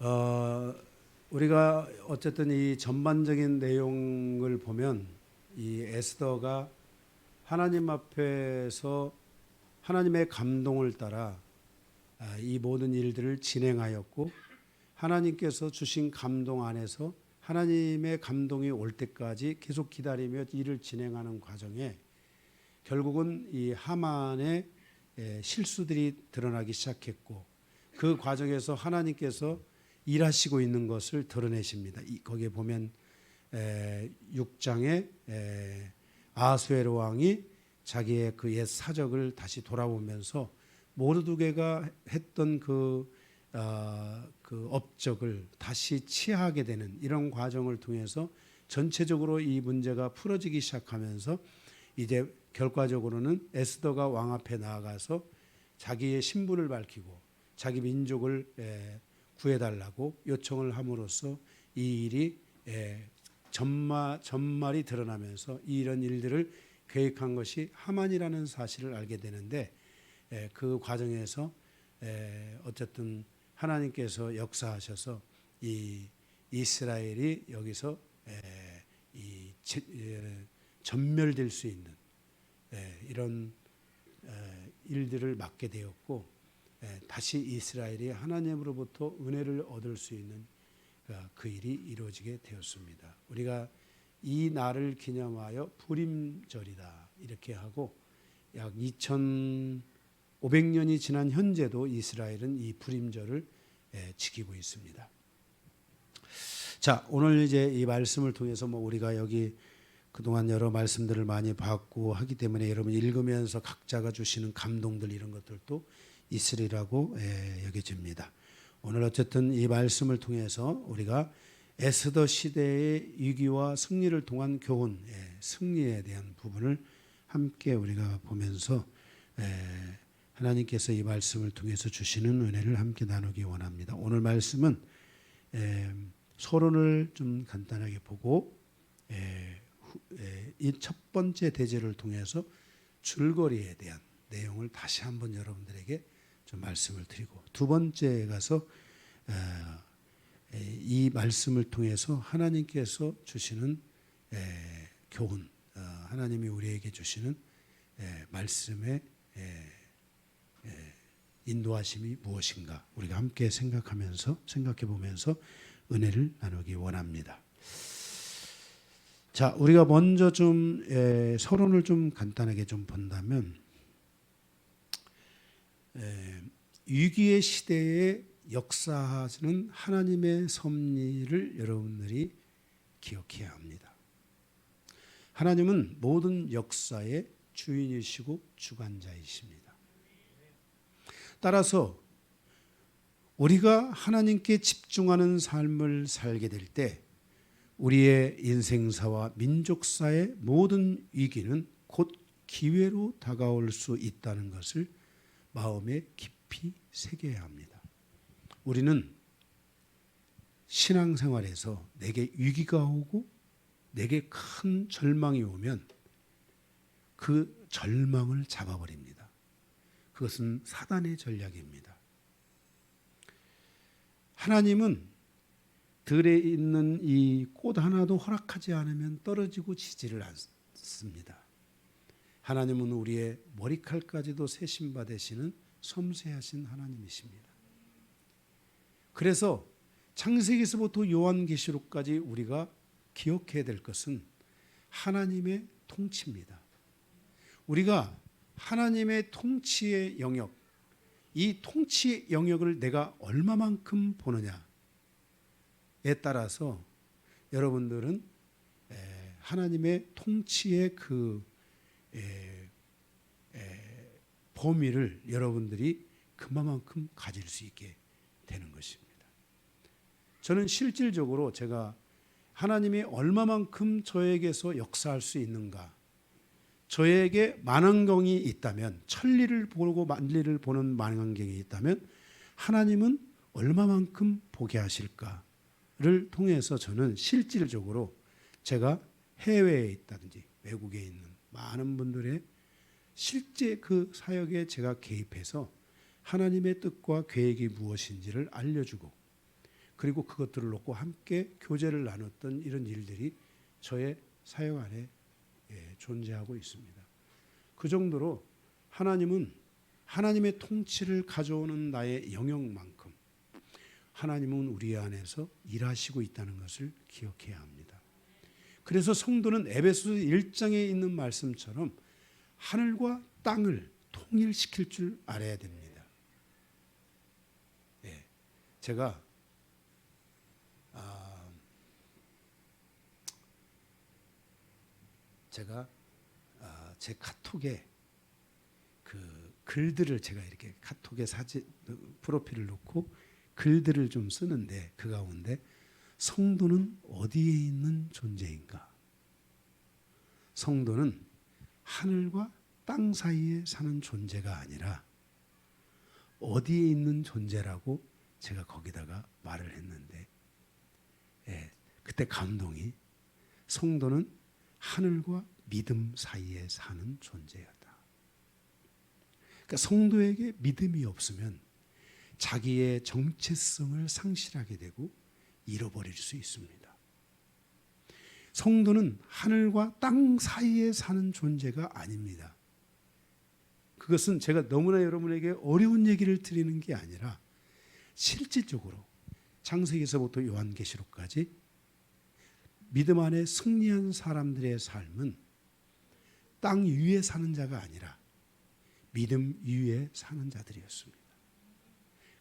어, 우리가 어쨌든 이 전반적인 내용을 보면 이 에스더가 하나님 앞에서 하나님의 감동을 따라 이 모든 일들을 진행하였고, 하나님께서 주신 감동 안에서 하나님의 감동이 올 때까지 계속 기다리며 일을 진행하는 과정에 결국은 이 하만의 실수들이 드러나기 시작했고, 그 과정에서 하나님께서 일하시고 있는 것을 드러내십니다. 거기에 보면 6장에 아하수에로 왕이 자기의 그 옛 사적을 다시 돌아보면서 모르드게가 했던 그 업적을 다시 치하게 되는 이런 과정을 통해서 전체적으로 이 문제가 풀어지기 시작하면서 이제 결과적으로는 에스더가 왕 앞에 나아가서 자기의 신분을 밝히고 자기 민족을 구해달라고 요청을 함으로써 이 일이 전말이 드러나면서 이런 일들을 계획한 것이 하만이라는 사실을 알게 되는데, 그 과정에서 어쨌든 하나님께서 역사하셔서 이 이스라엘이 여기서 전멸될 수 있는 이런 일들을 막게 되었고, 다시 이스라엘이 하나님으로부터 은혜를 얻을 수 있는 그 일이 이루어지게 되었습니다. 우리가 이 날을 기념하여 부림절이다 이렇게 하고, 약 2500년이 지난 현재도 이스라엘은 이 부림절을 지키고 있습니다. 자, 오늘 이제 이 말씀을 통해서 우리가 여기 그동안 여러 말씀들을 많이 받고 하기 때문에 여러분 읽으면서 각자가 주시는 감동들 이런 것들도 있으리라고 여겨집니다. 오늘 어쨌든 이 말씀을 통해서 우리가 에스더 시대의 위기와 승리를 통한 교훈, 승리에 대한 부분을 함께 우리가 보면서 하나님께서 이 말씀을 통해서 주시는 은혜를 함께 나누기 원합니다. 오늘 말씀은 서론을 좀 간단하게 보고 이 첫 번째 대제를 통해서 줄거리에 대한 내용을 다시 한번 여러분들에게 좀 말씀을 드리고, 두 번째에 가서 이 말씀을 통해서 하나님께서 주시는 교훈, 하나님이 우리에게 주시는 말씀의 인도하심이 무엇인가 우리가 함께 생각해 보면서 은혜를 나누기 원합니다. 자, 우리가 먼저 좀 서론을 좀 간단하게 좀 본다면, 위기의 시대에 역사하시는 하나님의 섭리를 여러분들이 기억해야 합니다. 하나님은 모든 역사의 주인이시고 주관자이십니다. 따라서 우리가 하나님께 집중하는 삶을 살게 될 때 우리의 인생사와 민족사의 모든 위기는 곧 기회로 다가올 수 있다는 것을 마음에 깊이 새겨야 합니다. 우리는 신앙생활에서 내게 위기가 오고 내게 큰 절망이 오면 그 절망을 잡아버립니다. 그것은 사단의 전략입니다. 하나님은 들에 있는 이 꽃 하나도 허락하지 않으면 떨어지고 지지를 않습니다. 하나님은 우리의 머리칼까지도 세심받으시는 섬세하신 하나님이십니다. 그래서 창세기에서부터 요한계시록까지 우리가 기억해야 될 것은 하나님의 통치입니다. 우리가 하나님의 통치의 영역, 이 통치의 영역을 내가 얼마만큼 보느냐에 따라서 여러분들은 하나님의 통치의 그 범위를 여러분들이 그만큼 가질 수 있게 되는 것입니다. 저는 실질적으로 제가 하나님이 얼마만큼 저에게서 역사할 수 있는가, 저에게 만원경이 있다면, 천리를 보고 만리를 보는 만원경이 있다면 하나님은 얼마만큼 보게 하실까를 통해서 저는 실질적으로 제가 해외에 있다든지 외국에 있는 많은 분들의 실제 그 사역에 제가 개입해서 하나님의 뜻과 계획이 무엇인지를 알려주고, 그리고 그것들을 놓고 함께 교제를 나눴던 이런 일들이 저의 사역 안에 존재하고 있습니다. 그 정도로 하나님은 하나님의 통치를 가져오는 나의 영역만큼 하나님은 우리 안에서 일하시고 있다는 것을 기억해야 합니다. 그래서 성도는 에베소서 1장에 있는 말씀처럼 하늘과 땅을 통일시킬 줄 알아야 됩니다. 제가 제 카톡에 그 글들을 제가 이렇게 카톡에 사진 프로필을 놓고 글들을 좀 쓰는데 그 가운데 성도는 어디에 있는 존재인가? 성도는 하늘과 땅 사이에 사는 존재가 아니라 어디에 있는 존재라고 제가 거기다가 말을 했는데 그때 감동이 성도는 하늘과 믿음 사이에 사는 존재였다. 그러니까 성도에게 믿음이 없으면 자기의 정체성을 상실하게 되고 잃어버릴 수 있습니다. 성도는 하늘과 땅 사이에 사는 존재가 아닙니다. 그것은 제가 너무나 여러분에게 어려운 얘기를 드리는 게 아니라 실질적으로 창세기서부터 요한계시록까지 믿음 안에 승리한 사람들의 삶은 땅 위에 사는 자가 아니라 믿음 위에 사는 자들이었습니다.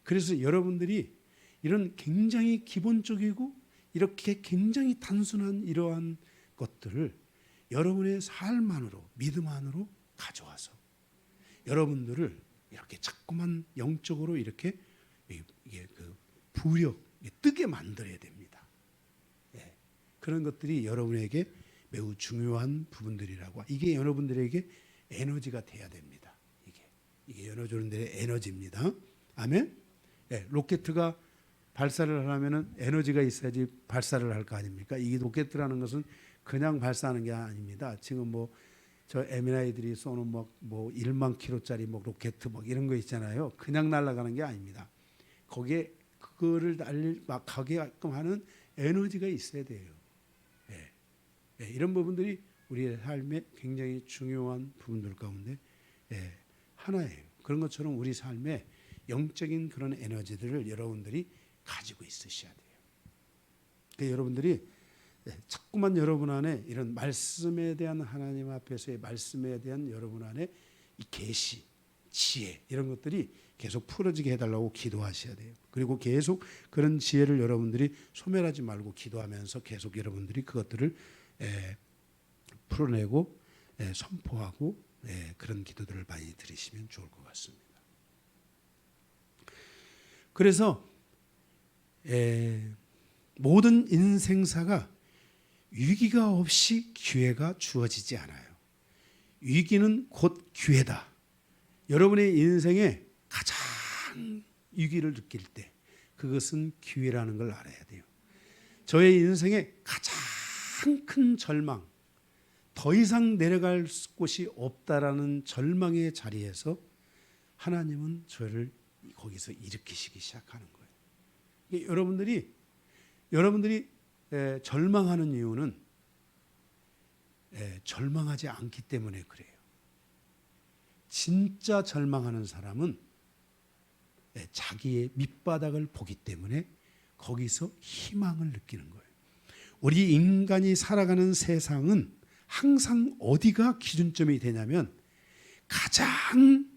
그래서 여러분들이 이런 굉장히 기본적이고 이렇게 굉장히 단순한 이러한 것들을 여러분의 삶 안으로 믿음 안으로 가져와서 여러분들을 이렇게 자꾸만 영적으로 이렇게 이게 그 부력 뜨게 만들어야 됩니다. 그런 것들이 여러분에게 매우 중요한 부분들이라고. 이게 여러분들에게 에너지가 돼야 됩니다. 이게 여러분들의 에너지입니다. 아멘. 로켓가 발사를 하려면은 에너지가 있어야지 발사를 할 거 아닙니까? 이 로켓이라는 것은 그냥 발사하는 게 아닙니다. 지금 뭐 저 M&I들이 쏘는 뭐 1만 킬로짜리 뭐 로켓 뭐 이런 거 있잖아요. 그냥 날아가는 게 아닙니다. 거기에 그거를 막 가게끔 하는 에너지가 있어야 돼요. 이런 부분들이 우리의 삶에 굉장히 중요한 부분들 가운데 하나예요. 그런 것처럼 우리 삶에 영적인 그런 에너지들을 여러분들이 가지고 있으셔야 돼요. 그러니까 여러분들이 자꾸만 여러분 안에 이런 말씀에 대한 하나님 앞에서의 말씀에 대한 여러분 안에 이 계시, 지혜 이런 것들이 계속 풀어지게 해달라고 기도하셔야 돼요. 그리고 계속 그런 지혜를 여러분들이 소멸하지 말고 기도하면서 계속 여러분들이 그것들을 풀어내고 선포하고 그런 기도들을 많이 드리시면 좋을 것 같습니다. 그래서 모든 인생사가 위기가 없이 기회가 주어지지 않아요. 위기는 곧 기회다. 여러분의 인생에 가장 위기를 느낄 때 그것은 기회라는 걸 알아야 돼요. 저의 인생에 가장 큰 절망, 더 이상 내려갈 곳이 없다라는 절망의 자리에서 하나님은 저를 거기서 일으키시기 시작하는 거예요. 여러분들이 절망하는 이유는 절망하지 않기 때문에 그래요. 진짜 절망하는 사람은 자기의 밑바닥을 보기 때문에 거기서 희망을 느끼는 거예요. 우리 인간이 살아가는 세상은 항상 어디가 기준점이 되냐면 가장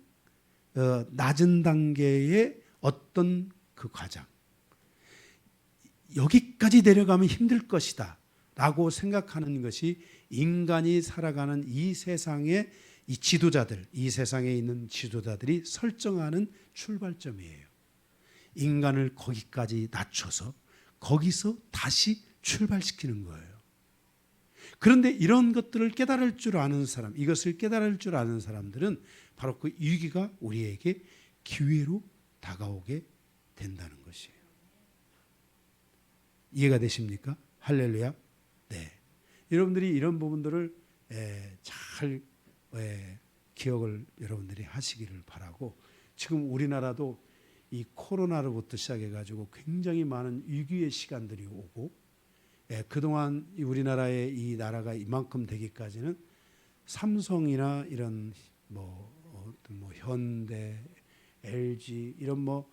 낮은 단계의 어떤 그 과정, 여기까지 내려가면 힘들 것이다 라고 생각하는 것이 인간이 살아가는 이 세상의 이 지도자들, 이 세상에 있는 지도자들이 설정하는 출발점이에요. 인간을 거기까지 낮춰서 거기서 다시 출발시키는 거예요. 그런데 이런 것들을 깨달을 줄 아는 사람, 이것을 깨달을 줄 아는 사람들은 바로 그 위기가 우리에게 기회로 다가오게 된다는 것이에요. 이해가 되십니까? 할렐루야. 네. 여러분들이 이런 부분들을 잘 기억을 여러분들이 하시기를 바라고, 지금 우리나라도 이 코로나로부터 시작해가지고 굉장히 많은 위기의 시간들이 오고, 그동안 우리나라의 이 나라가 이만큼 되기까지는 삼성이나 이런 뭐 현대, LG 이런 뭐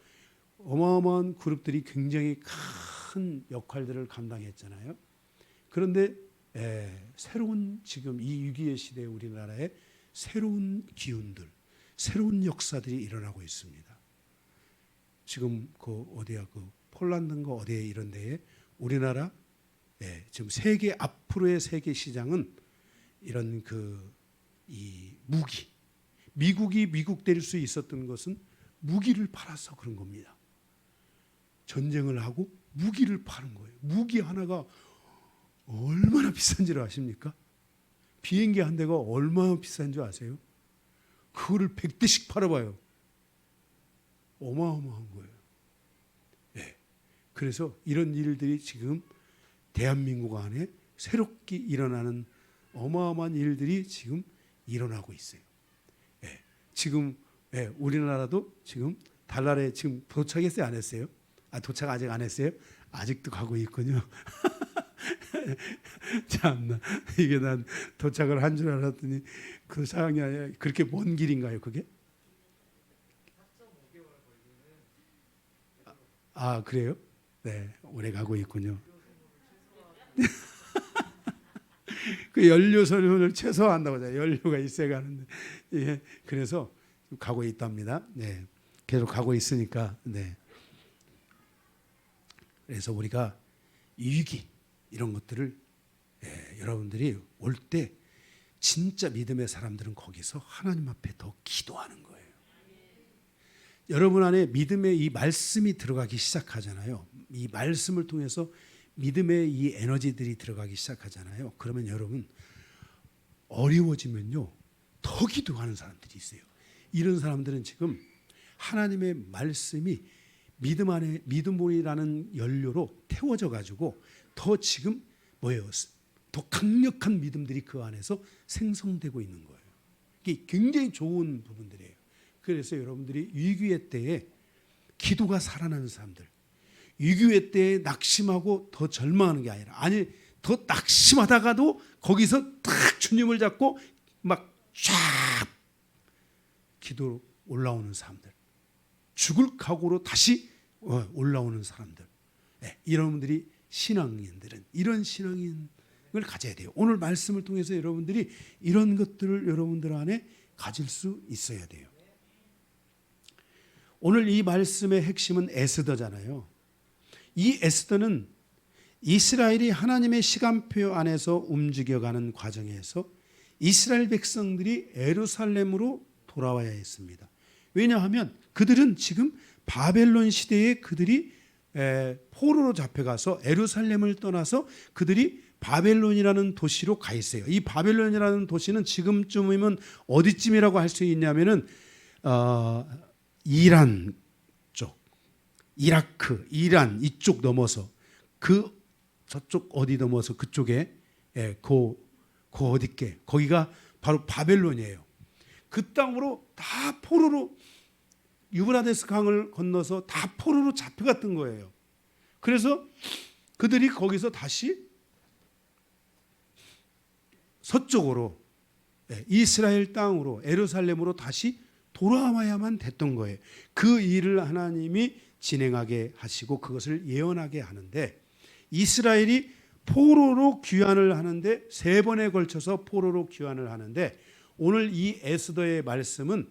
어마어마한 그룹들이 굉장히 큰 역할들을 감당했잖아요. 그런데 새로운 지금 이 위기의 시대에 우리나라에 새로운 기운들, 새로운 역사들이 일어나고 있습니다. 지금 그 어디야, 그 폴란드인가 어디에 이런 데에 우리나라 지금 세계 앞으로의 세계 시장은 이런 이 무기, 미국이 미국 될 수 있었던 것은 무기를 팔아서 그런 겁니다. 전쟁을 하고 무기를 파는 거예요. 무기 하나가 얼마나 비싼 줄 아십니까? 비행기 한 대가 얼마나 비싼 줄 아세요? 그거를 100대씩 팔아봐요. 어마어마한 거예요. 그래서 이런 일들이 지금 대한민국 안에 새롭게 일어나는 어마어마한 일들이 지금 일어나고 있어요. 지금 우리나라도 지금 달나라에 지금 도착했어요, 안 했어요? 도착 아직 안 했어요? 아직도 가고 있군요. 참나, 이게 난 도착을 한 줄 알았더니 그 상황이 아니라 그렇게 먼 길인가요, 그게? 그래요? 네, 오래 가고 있군요. 그 연료 소비를 최소화한다고 하잖아요. 연료가 있어야 가는데, 그래서 가고 있답니다. 네, 계속 가고 있으니까, 네. 그래서 우리가 위기 이런 것들을 여러분들이 올 때 진짜 믿음의 사람들은 거기서 하나님 앞에 더 기도하는 거예요. 여러분 안에 믿음의 이 말씀이 들어가기 시작하잖아요. 이 말씀을 통해서 믿음의 이 에너지들이 들어가기 시작하잖아요. 그러면 여러분 어려워지면요 더 기도하는 사람들이 있어요. 이런 사람들은 지금 하나님의 말씀이 믿음 안에 믿음이라는 연료로 태워져 가지고 더 지금 더 강력한 믿음들이 그 안에서 생성되고 있는 거예요. 이게 굉장히 좋은 부분들이에요. 그래서 여러분들이 위기의 때에 기도가 살아나는 사람들, 위기의 때에 낙심하고 더 절망하는 게 아니라, 더 낙심하다가도 거기서 딱 주님을 잡고 막 쫙 기도로 올라오는 사람들, 죽을 각오로 다시 올라오는 사람들, 여러분들이 신앙인들은 이런 신앙인을 가져야 돼요. 오늘 말씀을 통해서 여러분들이 이런 것들을 여러분들 안에 가질 수 있어야 돼요. 오늘 이 말씀의 핵심은 에스더잖아요. 이 에스더는 이스라엘이 하나님의 시간표 안에서 움직여가는 과정에서 이스라엘 백성들이 예루살렘으로 돌아와야 했습니다. 왜냐하면 그들은 지금 바벨론 시대에 그들이 포로로 잡혀가서 예루살렘을 떠나서 그들이 바벨론이라는 도시로 가 있어요. 이 바벨론이라는 도시는 지금쯤이면 어디쯤이라고 할 수 있냐면은 이란 쪽, 이라크, 이란 이쪽 넘어서 저쪽 어디 넘어서 그쪽에 어디께 거기가 바로 바벨론이에요. 그 땅으로 다 포로로 유브라데스 강을 건너서 다 포로로 잡혀갔던 거예요. 그래서 그들이 거기서 다시 서쪽으로 이스라엘 땅으로 예루살렘으로 다시 돌아와야만 됐던 거예요. 그 일을 하나님이 진행하게 하시고 그것을 예언하게 하는데, 이스라엘이 포로로 귀환을 하는데 3번에 걸쳐서 포로로 귀환을 하는데, 오늘 이 에스더의 말씀은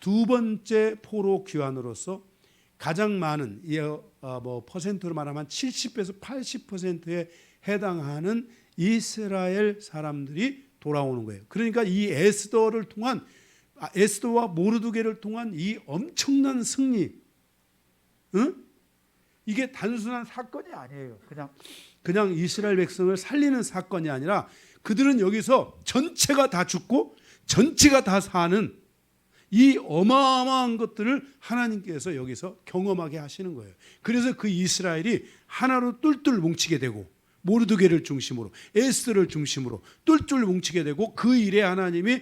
2번째 포로 귀환으로서 가장 많은 퍼센트로 말하면 70에서 80%에 해당하는 이스라엘 사람들이 돌아오는 거예요. 그러니까 이 에스더를 통한, 에스더와 모르드게를 통한 이 엄청난 승리, 이게 단순한 사건이 아니에요. 그냥 이스라엘 백성을 살리는 사건이 아니라 그들은 여기서 전체가 다 죽고 전체가 다 사는 이 어마어마한 것들을 하나님께서 여기서 경험하게 하시는 거예요. 그래서 그 이스라엘이 하나로 똘똘 뭉치게 되고, 모르드게를 중심으로 에스더를 중심으로 똘똘 뭉치게 되고, 그 일에 하나님이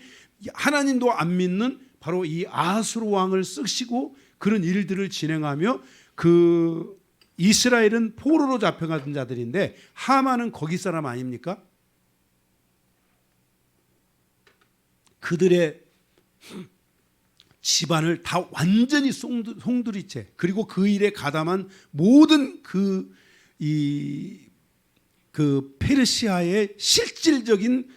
하나님도 안 믿는 바로 이 아수르 왕을 쓰시고 그런 일들을 진행하며 그 이스라엘은 포로로 잡혀간 자들인데 하만은 거기 사람 아닙니까? 그들의 집안을 다 완전히 송두리째, 그리고 그 일에 가담한 모든 그 페르시아의 실질적인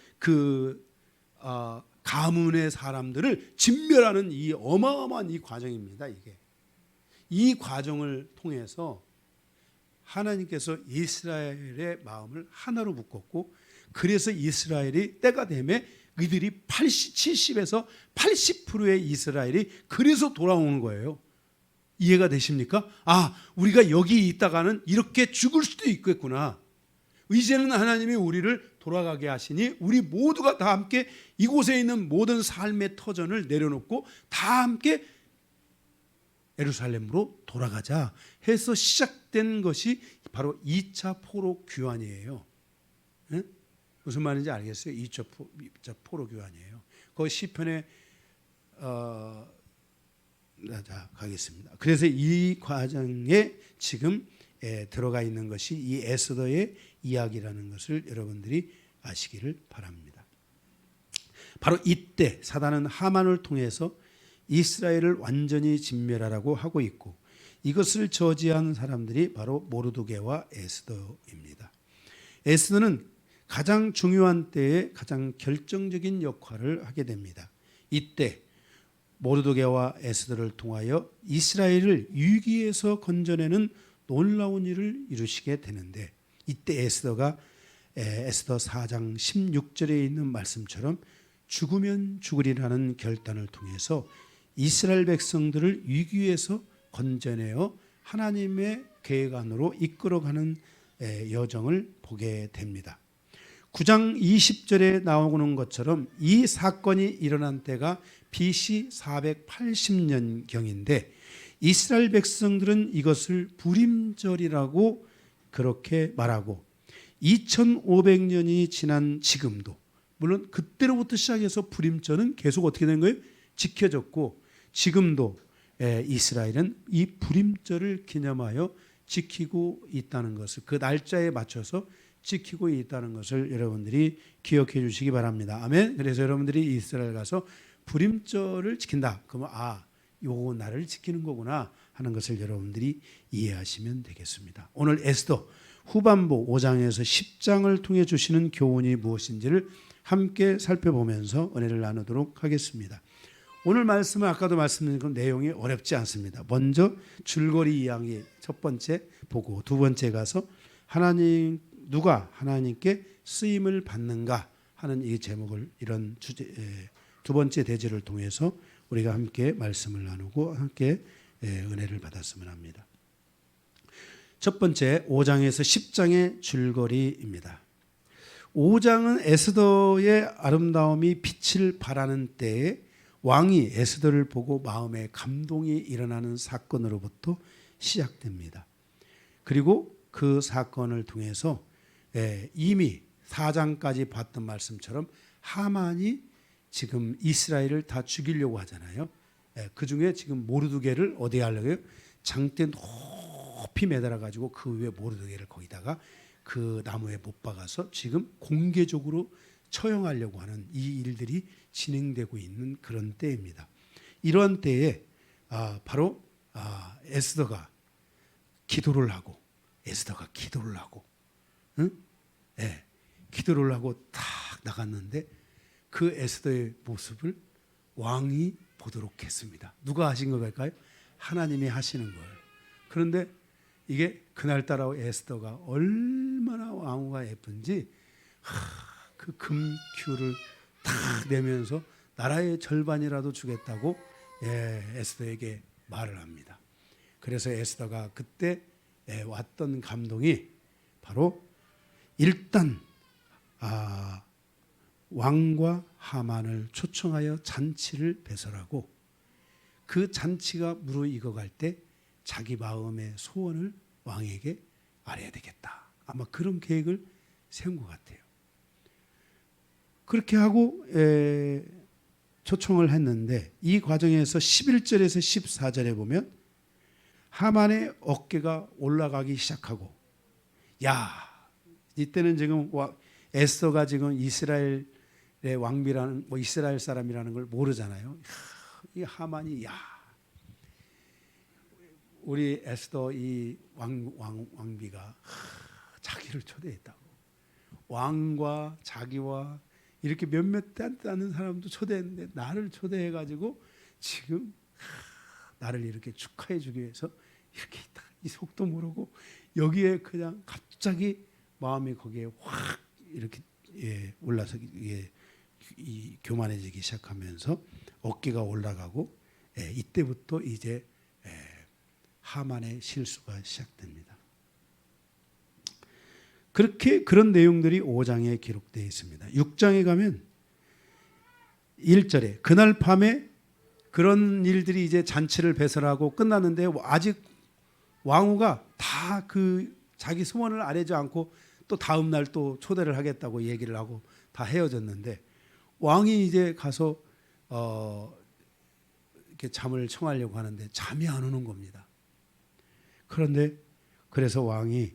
가문의 사람들을 진멸하는 이 어마어마한 이 과정입니다. 이 과정을 통해서 하나님께서 이스라엘의 마음을 하나로 묶었고, 그래서 이스라엘이 때가 되면 이들이 70에서 80%의 이스라엘이 그래서 돌아오는 거예요. 이해가 되십니까? 우리가 여기 있다가는 이렇게 죽을 수도 있겠구나. 이제는 하나님이 우리를 돌아가게 하시니 우리 모두가 다 함께 이곳에 있는 모든 삶의 터전을 내려놓고 다 함께 예루살렘으로 돌아가자 해서 시작된 것이 바로 2차 포로 귀환이에요. 네? 무슨 말인지 알겠어요? 2차 포로 귀환이에요. 그 시편에 가겠습니다. 그래서 이 과정에 지금 들어가 있는 것이 이 에스더의 이야기라는 것을 여러분들이 아시기를 바랍니다. 바로 이때 사단은 하만을 통해서 이스라엘을 완전히 진멸하라고 하고 있고, 이것을 저지한 사람들이 바로 모르드게와 에스더입니다. 에스더는 가장 중요한 때에 가장 결정적인 역할을 하게 됩니다. 이때 모르드게와 에스더를 통하여 이스라엘을 위기에서 건져내는 놀라운 일을 이루시게 되는데, 이때 에스더가 에스더 4장 16절에 있는 말씀처럼 죽으면 죽으리라는 결단을 통해서 이스라엘 백성들을 위기에서 건져내어 하나님의 계획 안으로 이끌어가는 여정을 보게 됩니다. 9장 20절에 나오는 것처럼 이 사건이 일어난 때가 BC 480년경인데 이스라엘 백성들은 이것을 부림절이라고 그렇게 말하고, 2500년이 지난 지금도, 물론 그때로부터 시작해서 부림절은 계속 어떻게 된 거예요? 지켜졌고, 지금도 이스라엘은 이 부림절을 기념하여 지키고 있다는 것을, 그 날짜에 맞춰서 지키고 있다는 것을 여러분들이 기억해 주시기 바랍니다. 아멘. 그래서 여러분들이 이스라엘 가서 부림절을 지킨다, 그러면 요 날을 지키는 거구나 하는 것을 여러분들이 이해하시면 되겠습니다. 오늘 에스더 후반부 5장에서 10장을 통해 주시는 교훈이 무엇인지를 함께 살펴보면서 은혜를 나누도록 하겠습니다. 오늘 말씀은 아까도 말씀드린 그 내용이 어렵지 않습니다. 먼저 줄거리 이야기 첫 번째 보고, 두 번째 가서 누가 하나님께 쓰임을 받는가 하는 이 제목을, 이런 주제, 두 번째 대지를 통해서 우리가 함께 말씀을 나누고 함께 은혜를 받았으면 합니다. 첫 번째 5장에서 10장의 줄거리입니다. 5장은 에스더의 아름다움이 빛을 발하는 때에 왕이 에스더를 보고 마음에 감동이 일어나는 사건으로부터 시작됩니다. 그리고 그 사건을 통해서 이미 4장까지 봤던 말씀처럼 하만이 지금 이스라엘을 다 죽이려고 하잖아요. 그 중에 지금 모르드게를 어디에 하려고요? 장대 높이 매달아 가지고 그 위에 모르드게를 거기다가 그 나무에 못 박아서 지금 공개적으로 처형하려고 하는 이 일들이 진행되고 있는 그런 때입니다. 이런 때에 바로 에스더가 기도를 하고, 응? 기도를 하고 딱 나갔는데 그 에스더의 모습을 왕이 보도록 했습니다. 누가 하신 걸까요? 하나님이 하시는 거예요. 그런데 이게 그날따라 에스더가 얼마나 왕후가 예쁜지 그 금큐를 탁 내면서 나라의 절반이라도 주겠다고 에스더에게 말을 합니다. 그래서 에스더가 그때 왔던 감동이 바로 일단 왕과 하만을 초청하여 잔치를 배설하고, 그 잔치가 무르익어갈 때 자기 마음의 소원을 왕에게 말해야 되겠다, 아마 그런 계획을 세운 것 같아요. 그렇게 하고 초청을 했는데 이 과정에서 11절에서 14절에 보면 하만의 어깨가 올라가기 시작하고, 야, 이때는 지금 에스더가 지금 이스라엘의 왕비라는, 이스라엘 사람이라는 걸 모르잖아요. 이 하만이, 야, 우리 에스더 이 왕비가 자기를 초대했다고. 왕과 자기와 이렇게 몇몇 않는 사람도 초대했는데 나를 초대해가지고 지금 나를 이렇게 축하해 주기 위해서 이렇게 있다. 이 속도 모르고 여기에 그냥 갑자기 마음이 거기에 확 이렇게 올라서 이 교만해지기 시작하면서 어깨가 올라가고, 이때부터 이제 하만의 실수가 시작됩니다. 그런 내용들이 5장에 기록되어 있습니다. 6장에 가면 1절에 그날 밤에 그런 일들이 이제 잔치를 배설하고 끝났는데 아직 왕후가 다 그 자기 소원을 아뢰지 않고 또 다음 날 또 초대를 하겠다고 얘기를 하고 다 헤어졌는데, 왕이 이제 가서 이렇게 잠을 청하려고 하는데 잠이 안 오는 겁니다. 그런데 그래서 왕이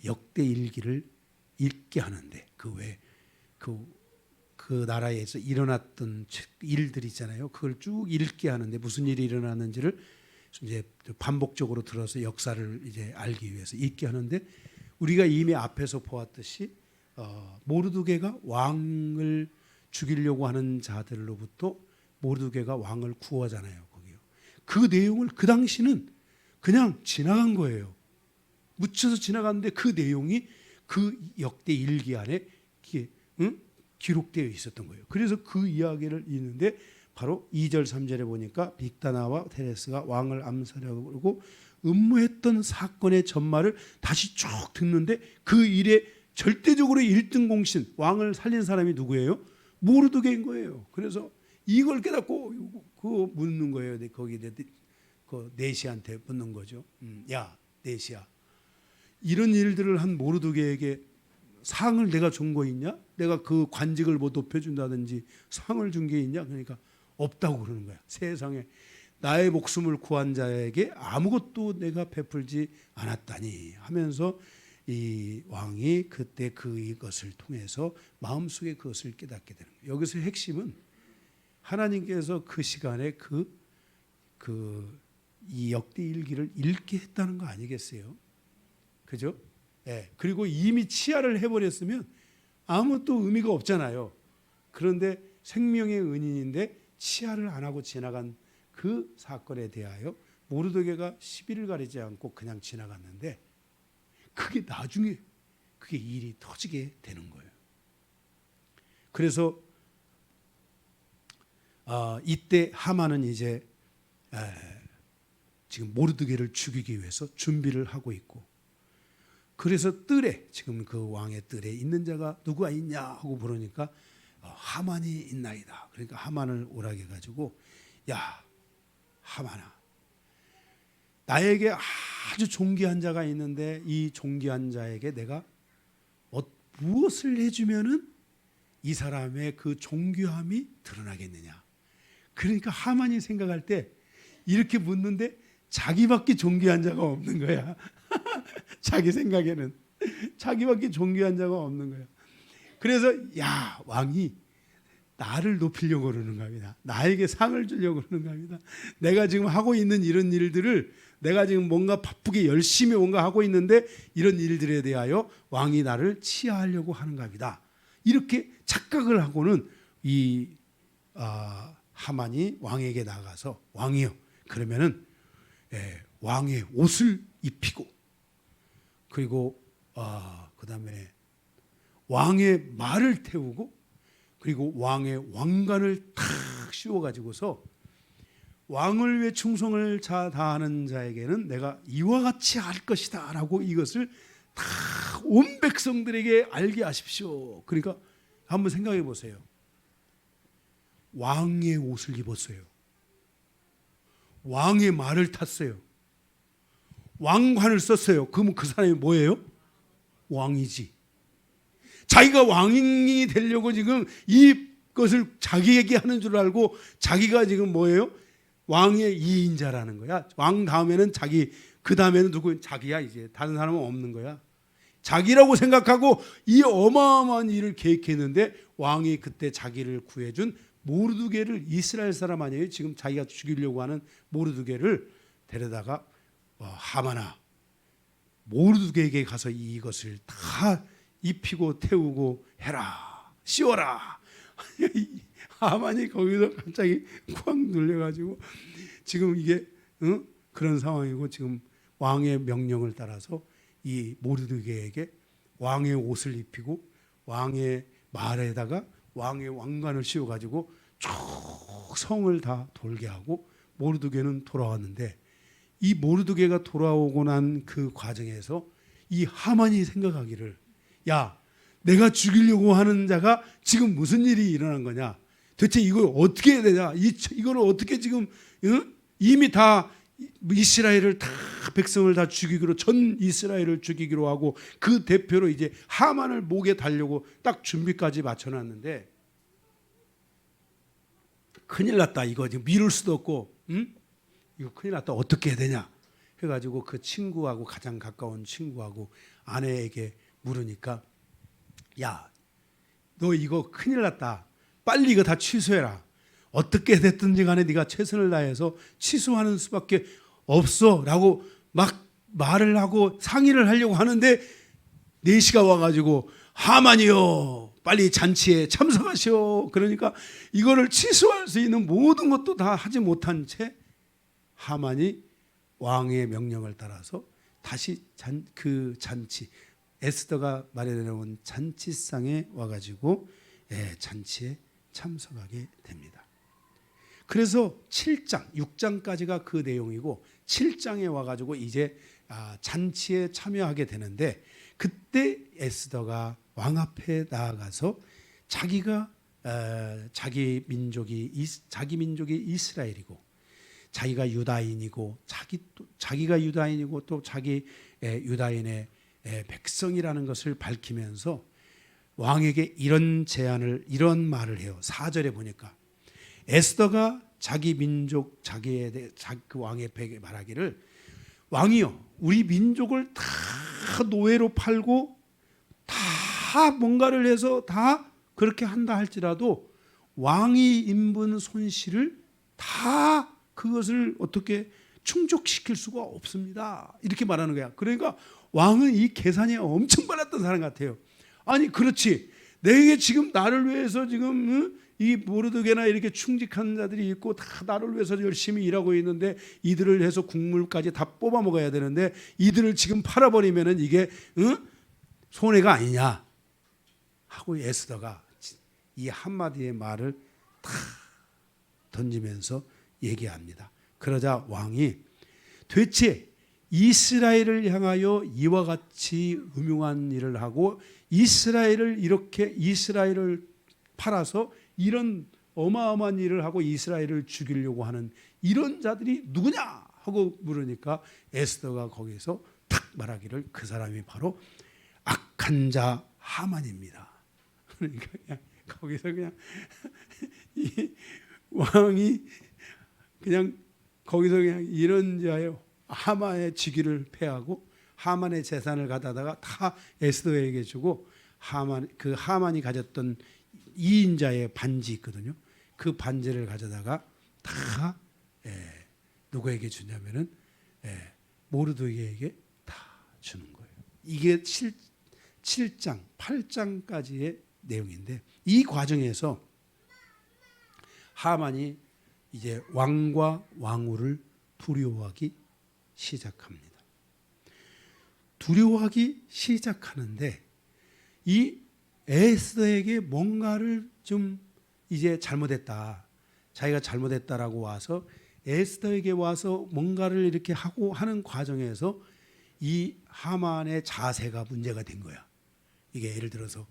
역대 일기를 읽게 하는데, 그 나라에서 일어났던 일들 있잖아요. 그걸 쭉 읽게 하는데 무슨 일이 일어났는지를 이제 반복적으로 들어서 역사를 이제 알기 위해서 읽게 하는데, 우리가 이미 앞에서 보았듯이 모르드게가 왕을 죽이려고 하는 자들로부터 모르드게가 왕을 구하잖아요. 거기요. 그 내용을 그 당시는 그냥 지나간 거예요. 묻혀서 지나갔는데 그 내용이 그 역대 일기 안에 기록되어 있었던 거예요. 그래서 그 이야기를 읽는데 바로 2절 3절에 보니까 빅다나와 테레스가 왕을 암살하려고 그러고 음모했던 사건의 전말을 다시 쭉 듣는데 그 일에 절대적으로 1등 공신, 왕을 살린 사람이 누구예요? 모르드게인 거예요. 그래서 이걸 깨닫고 그거 묻는 거예요. 거기 그 네시한테 묻는 거죠. 야, 네시야, 이런 일들을 한 모르드게에게 상을 내가 준 거 있냐? 내가 그 관직을 뭐 높여준다든지 상을 준 게 있냐? 그러니까 없다고 그러는 거야. 세상에 나의 목숨을 구한 자에게 아무것도 내가 베풀지 않았다니 하면서 이 왕이 그때 그것을 통해서 마음속에 그것을 깨닫게 되는 거예요. 여기서 핵심은 하나님께서 그 시간에 이 역대 일기를 읽게 했다는 거 아니겠어요? 그죠? 그리고 이미 치하를 해버렸으면 아무것도 의미가 없잖아요. 그런데 생명의 은인인데 치하를 안 하고 지나간 그 사건에 대하여 모르드게가 시비를 가리지 않고 그냥 지나갔는데, 그게 나중에 그게 일이 터지게 되는 거예요. 그래서 이때 하만은 이제 지금 모르드게를 죽이기 위해서 준비를 하고 있고, 그래서 뜰에, 지금 그 왕의 뜰에 있는 자가 누가 있냐 하고 부르니까 하만이 있나이다. 그러니까 하만을 오라게 해가지고, 야, 하만아, 나에게 아주 존귀한 자가 있는데 이 존귀한 자에게 내가 무엇을 해주면은 이 사람의 그 존귀함이 드러나겠느냐. 그러니까 하만이 생각할 때 이렇게 묻는데 자기밖에 존귀한 자가 없는 거야. 자기 생각에는 자기밖에 존귀한 자가 없는 거야. 그래서 야, 왕이 나를 높이려고 그러는 겁니다. 나에게 상을 주려고 그러는 겁니다. 내가 지금 하고 있는 이런 일들을, 내가 지금 뭔가 바쁘게 열심히 뭔가 하고 있는데 이런 일들에 대하여 왕이 나를 치하하려고 하는 겁니다. 이렇게 착각을 하고는 이 하만이 왕에게 나가서, 왕이요, 그러면은 왕의 옷을 입히고, 그리고 그다음에 왕의 말을 태우고, 그리고 왕의 왕관을 탁 씌워가지고서 왕을 위해 충성을 다하는 자에게는 내가 이와 같이 할 것이다 라고 이것을 다 온 백성들에게 알게 하십시오. 그러니까 한번 생각해 보세요. 왕의 옷을 입었어요. 왕의 말을 탔어요. 왕관을 썼어요. 그러면 그 사람이 뭐예요? 왕이지. 자기가 왕이 되려고 지금 이 그것을 자기에게 하는 줄 알고 자기가 지금 뭐예요? 왕의 2인자라는 거야. 왕 다음에는 자기, 그 다음에는 누구? 자기야. 이제 다른 사람은 없는 거야. 자기라고 생각하고 이 어마어마한 일을 계획했는데 왕이 그때 자기를 구해준 모르드게를, 이스라엘 사람 아니에요? 지금 자기가 죽이려고 하는 모르드게를 데려다가 하만아, 모르드게에게 가서 이것을 다 입히고 태우고 해라, 씌워라. 하만이 거기서 갑자기 꽉 눌려가지고 지금 이게 그런 상황이고, 지금 왕의 명령을 따라서 이 모르드게에게 왕의 옷을 입히고 왕의 말에다가 왕의 왕관을 씌워가지고 쭉 성을 다 돌게 하고 모르드게는 돌아왔는데, 이 모르드게가 돌아오고 난 그 과정에서 이 하만이 생각하기를, 야, 내가 죽이려고 하는 자가 지금 무슨 일이 일어난 거냐? 대체 이걸 어떻게 해야 되냐? 이걸 어떻게 지금 이미 다 이스라엘을 다, 백성을 다 죽이기로, 전 이스라엘을 죽이기로 하고 그 대표로 이제 하만을 목에 달려고 딱 준비까지 맞춰놨는데, 큰일 났다. 이거 지금 미룰 수도 없고, 이거 큰일 났다. 어떻게 해야 되냐? 해가지고 그 친구하고, 가장 가까운 친구하고 아내에게 물으니까, 야, 너 이거 큰일 났다. 빨리 이거 다 취소해라. 어떻게 됐든지 간에 네가 최선을 다해서 취소하는 수밖에 없어 라고 막 말을 하고 상의를 하려고 하는데, 4시가 와가지고 하만이요, 빨리 잔치에 참석하시오. 그러니까 이거를 취소할 수 있는 모든 것도 다 하지 못한 채 하만이 왕의 명령을 따라서 다시 그 잔치, 에스더가 마련해놓은 잔치상에 와가지고 잔치에 참석하게 됩니다. 그래서 7장, 6장까지가 그 내용이고 7장에 와가지고 이제 잔치에 참여하게 되는데, 그때 에스더가 왕 앞에 나아가서 자기가 자기 민족이 이스라엘이고 자기가 유다인이고 자기가 유다인이고 또 자기 유다인의 백성이라는 것을 밝히면서 왕에게 이런 제안을, 이런 말을 해요. 4절에 보니까 에스더가 자기 민족, 그 왕에게 말하기를, 왕이여, 우리 민족을 다 노예로 팔고 다 뭔가를 해서 다 그렇게 한다 할지라도 왕이 입은 손실을 다 그것을 어떻게 충족시킬 수가 없습니다. 이렇게 말하는 거야. 그러니까 왕은 이 계산이 엄청 빨랐던 사람 같아요. 아니, 그렇지, 내게 지금 나를 위해서 지금 이 모르드게나 이렇게 충직한 자들이 있고 다 나를 위해서 열심히 일하고 있는데, 이들을 해서 국물까지 다 뽑아 먹어야 되는데 이들을 지금 팔아버리면은 이게 손해가 아니냐 하고 에스더가 이 한마디의 말을 다 던지면서 얘기합니다. 그러자 왕이 대체 이스라엘을 향하여 이와 같이 음흉한 일을 하고 이스라엘을 팔아서 이런 어마어마한 일을 하고 이스라엘을 죽이려고 하는 이런 자들이 누구냐 하고 물으니까 에스더가 거기서 탁 말하기를, 그 사람이 바로 악한 자 하만입니다. 그러니까 그냥 거기서 그냥 이 왕이 그냥 거기서 그냥 이런 자의 하만의 직위를 패하고 하만의 재산을 가져다가 다 에스더에게 주고, 그 하만이 가졌던 2인자의 반지 있거든요. 그 반지를 가져다가 다 누구에게 주냐면은 모르드게에게 다 주는 거예요. 이게 7장, 8장까지의 내용인데, 이 과정에서 하만이 이제 왕과 왕후를 두려워하기 시작합니다. 두려워하기 시작하는데, 이 에스더에게 뭔가를 좀 이제 잘못했다, 자기가 잘못했다라고 와서 에스더에게 와서 뭔가를 이렇게 하고 하는 과정에서 이 하만의 자세가 문제가 된 거야. 이게 예를 들어서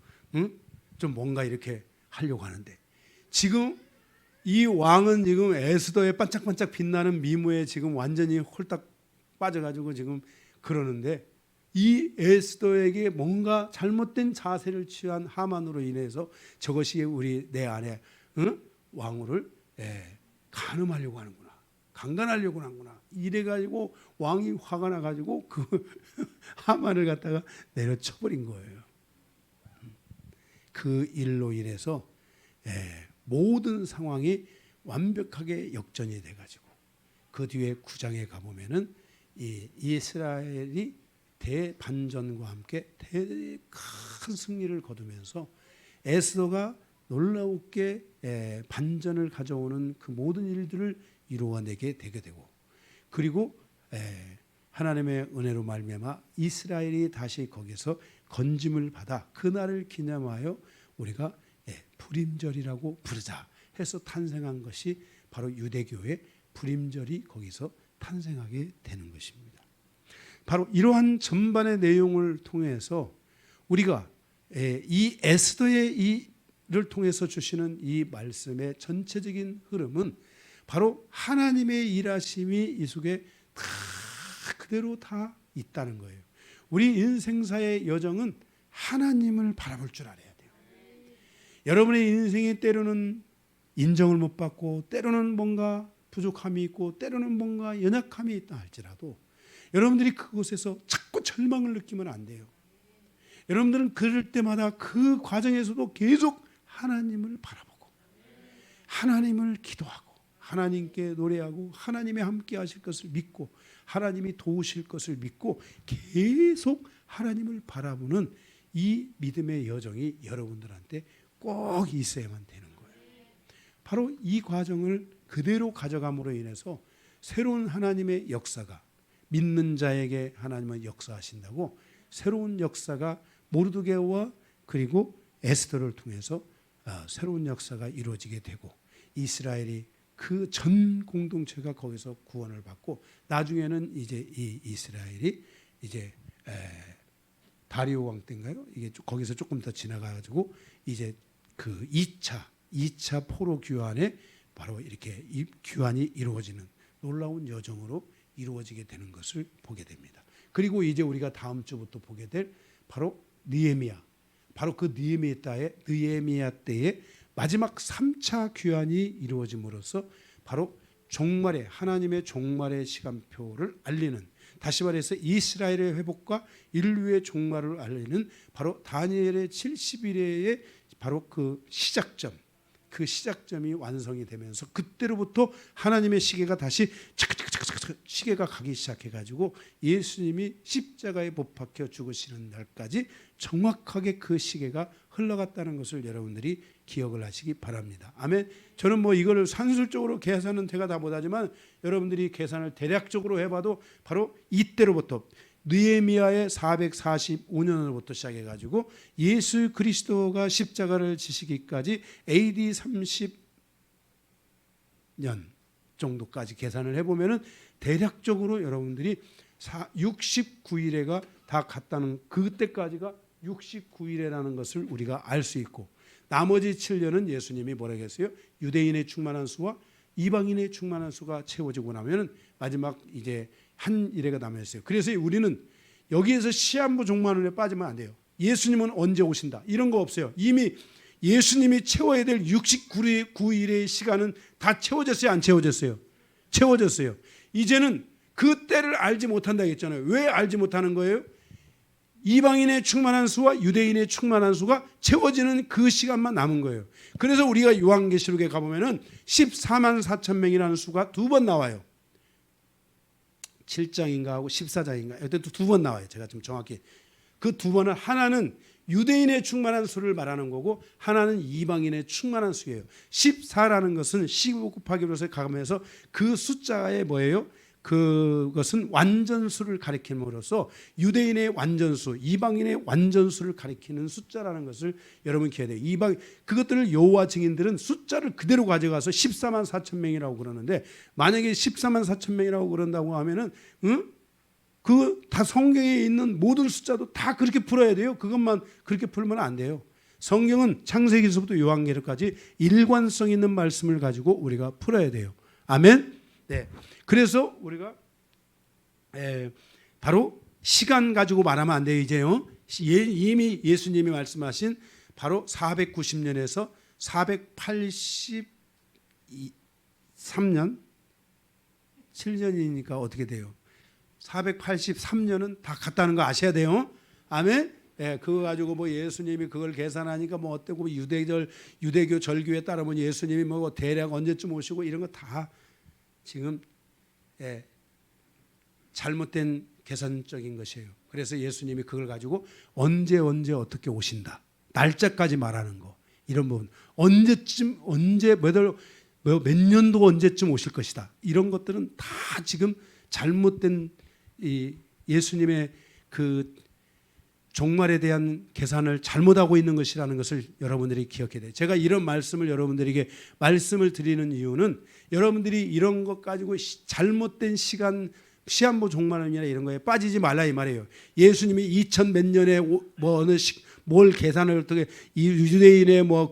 좀 뭔가 이렇게 하려고 하는데, 지금 이 왕은 지금 에스더의 반짝반짝 빛나는 미모에 지금 완전히 홀딱 빠져가지고 지금 그러는데, 이 에스더에게 뭔가 잘못된 자세를 취한 하만으로 인해서 저것이 우리 내 안에 왕후를 간음하려고 하는구나, 강간하려고 하는구나, 이래가지고 왕이 화가 나가지고 그 하만을 갖다가 내려쳐버린 거예요. 그 일로 인해서 모든 상황이 완벽하게 역전이 돼가지고 그 뒤에 9장에 가보면은 이 이스라엘이 대반전과 함께 큰 승리를 거두면서 에스더가 놀라웠게 반전을 가져오는 그 모든 일들을 이루어내게 되게 되고, 그리고 하나님의 은혜로 말미암아 이스라엘이 다시 거기서 건짐을 받아 그날을 기념하여 우리가 불임절이라고 부르자 해서 탄생한 것이 바로 유대교의 불임절이 거기서 탄생하게 되는 것입니다. 바로 이러한 전반의 내용을 통해서 우리가 이 에스더의 이를 통해서 주시는 이 말씀의 전체적인 흐름은 바로 하나님의 일하심이 이 속에 다 그대로 다 있다는 거예요. 우리 인생사의 여정은 하나님을 바라볼 줄 알아야 돼요. 여러분의 인생에 때로는 인정을 못 받고, 때로는 뭔가 부족함이 있고, 때로는 뭔가 연약함이 있다 할지라도 여러분들이 그곳에서 자꾸 절망을 느끼면 안 돼요. 여러분들은 그럴 때마다 그 과정에서도 계속 하나님을 바라보고, 하나님을 기도하고, 하나님께 노래하고, 하나님이 함께 하실 것을 믿고, 하나님이 도우실 것을 믿고 계속 하나님을 바라보는 이 믿음의 여정이 여러분들한테 꼭 있어야만 되는 거예요. 바로 이 과정을 그대로 가져감으로 인해서 새로운 하나님의 역사가, 믿는 자에게 하나님은 역사하신다고 새로운 역사가 모르드게와 그리고 에스더를 통해서 새로운 역사가 이루어지게 되고, 이스라엘이 그 전 공동체가 거기서 구원을 받고, 나중에는 이제 이 이스라엘이 이제 다리오 왕 때인가요? 이게 거기서 조금 더 지나가가지고 이제 그 2차 포로 귀환에 바로 이렇게 귀환이 이루어지는 놀라운 여정으로 이루어지게 되는 것을 보게 됩니다. 그리고 이제 우리가 다음 주부터 보게 될 바로 느헤미야, 바로 그 느헤미야 때에 마지막 3차 귀환이 이루어짐으로써 바로 종말의, 하나님의 종말의 시간표를 알리는, 다시 말해서 이스라엘의 회복과 인류의 종말을 알리는 바로 다니엘의 70일의 바로 그 시작점, 그 시작점이 완성이 되면서 그때로부터 하나님의 시계가 다시 시계가 가기 시작해가지고 예수님이 십자가에 못 박혀 죽으시는 날까지 정확하게 그 시계가 흘러갔다는 것을 여러분들이 기억을 하시기 바랍니다. 아멘. 저는 뭐 이거를 산술적으로 계산은 제가 다 못하지만 여러분들이 계산을 대략적으로 해봐도 바로 이때로부터 느헤미야의 445년으로부터 시작해가지고 예수 그리스도가 십자가를 지시기까지 AD 30년 정도까지 계산을 해보면은 대략적으로 여러분들이 69일에가 다 갔다는, 그때까지가 69일이라는 것을 우리가 알 수 있고, 나머지 7년은 예수님이 뭐라고 했어요? 유대인의 충만한 수와 이방인의 충만한 수가 채워지고 나면은 마지막 이제 한 일회가 남아있어요. 그래서 우리는 여기에서 시한부 종말론에 빠지면 안 돼요. 예수님은 언제 오신다 이런 거 없어요. 이미 예수님이 채워야 될 69일의 시간은 다 채워졌어요, 안 채워졌어요? 채워졌어요. 이제는 그 때를 알지 못한다 했잖아요. 왜 알지 못하는 거예요? 이방인의 충만한 수와 유대인의 충만한 수가 채워지는 그 시간만 남은 거예요. 그래서 우리가 요한계시록에 가보면은 14만 4천 명이라는 수가 두 번 나와요. 7장인가 하고 14장인가 이때 두 번 나와요. 제가 좀 정확히 그 두 번은, 하나는 유대인의 충만한 수를 말하는 거고 하나는 이방인의 충만한 수예요. 14라는 것은 15 곱하기 1에서 가면서 그 숫자에 뭐예요? 그것은 완전수를 가리킴으로써 유대인의 완전수, 이방인의 완전수를 가리키는 숫자라는 것을 여러분 기억해야 돼요. 그것들을 여호와 증인들은 숫자를 그대로 가져가서 14만 4천 명이라고 그러는데, 만약에 14만 4천 명이라고 그런다고 하면은 그 다 성경에 있는 모든 숫자도 다 그렇게 풀어야 돼요. 그것만 그렇게 풀면 안 돼요. 성경은 창세기서부터 요한계시록까지 일관성 있는 말씀을 가지고 우리가 풀어야 돼요. 아멘. 네. 그래서 우리가 바로 시간 가지고 말하면 안 돼요. 이제요. 이미 예수님이 말씀하신 바로 490년에서 483년 7년이니까 어떻게 돼요? 483년은 다 갔다는 거 아셔야 돼요. 아멘. 예, 그거 가지고 뭐 예수님이 그걸 계산하니까 뭐 어때고 유대교 절규에 따르면 예수님이 뭐 대략 언제쯤 오시고 이런 거 다 지금 잘못된 계산적인 것이에요. 그래서 예수님이 그걸 가지고 언제 어떻게 오신다. 날짜까지 말하는 거. 이런 부분. 언제 몇 년도 언제쯤 오실 것이다. 이런 것들은 다 지금 잘못된 이 예수님의 그 종말에 대한 계산을 잘못하고 있는 것이라는 것을 여러분들이 기억해야 돼요. 제가 이런 말씀을 여러분들에게 말씀을 드리는 이유는 여러분들이 이런 것 가지고 잘못된 시한부 종말론이나 이런 거에 빠지지 말라 이 말이에요. 예수님이 2000 몇 년에 뭐 어느 뭘 계산을 어떻게 이 유대인의 뭐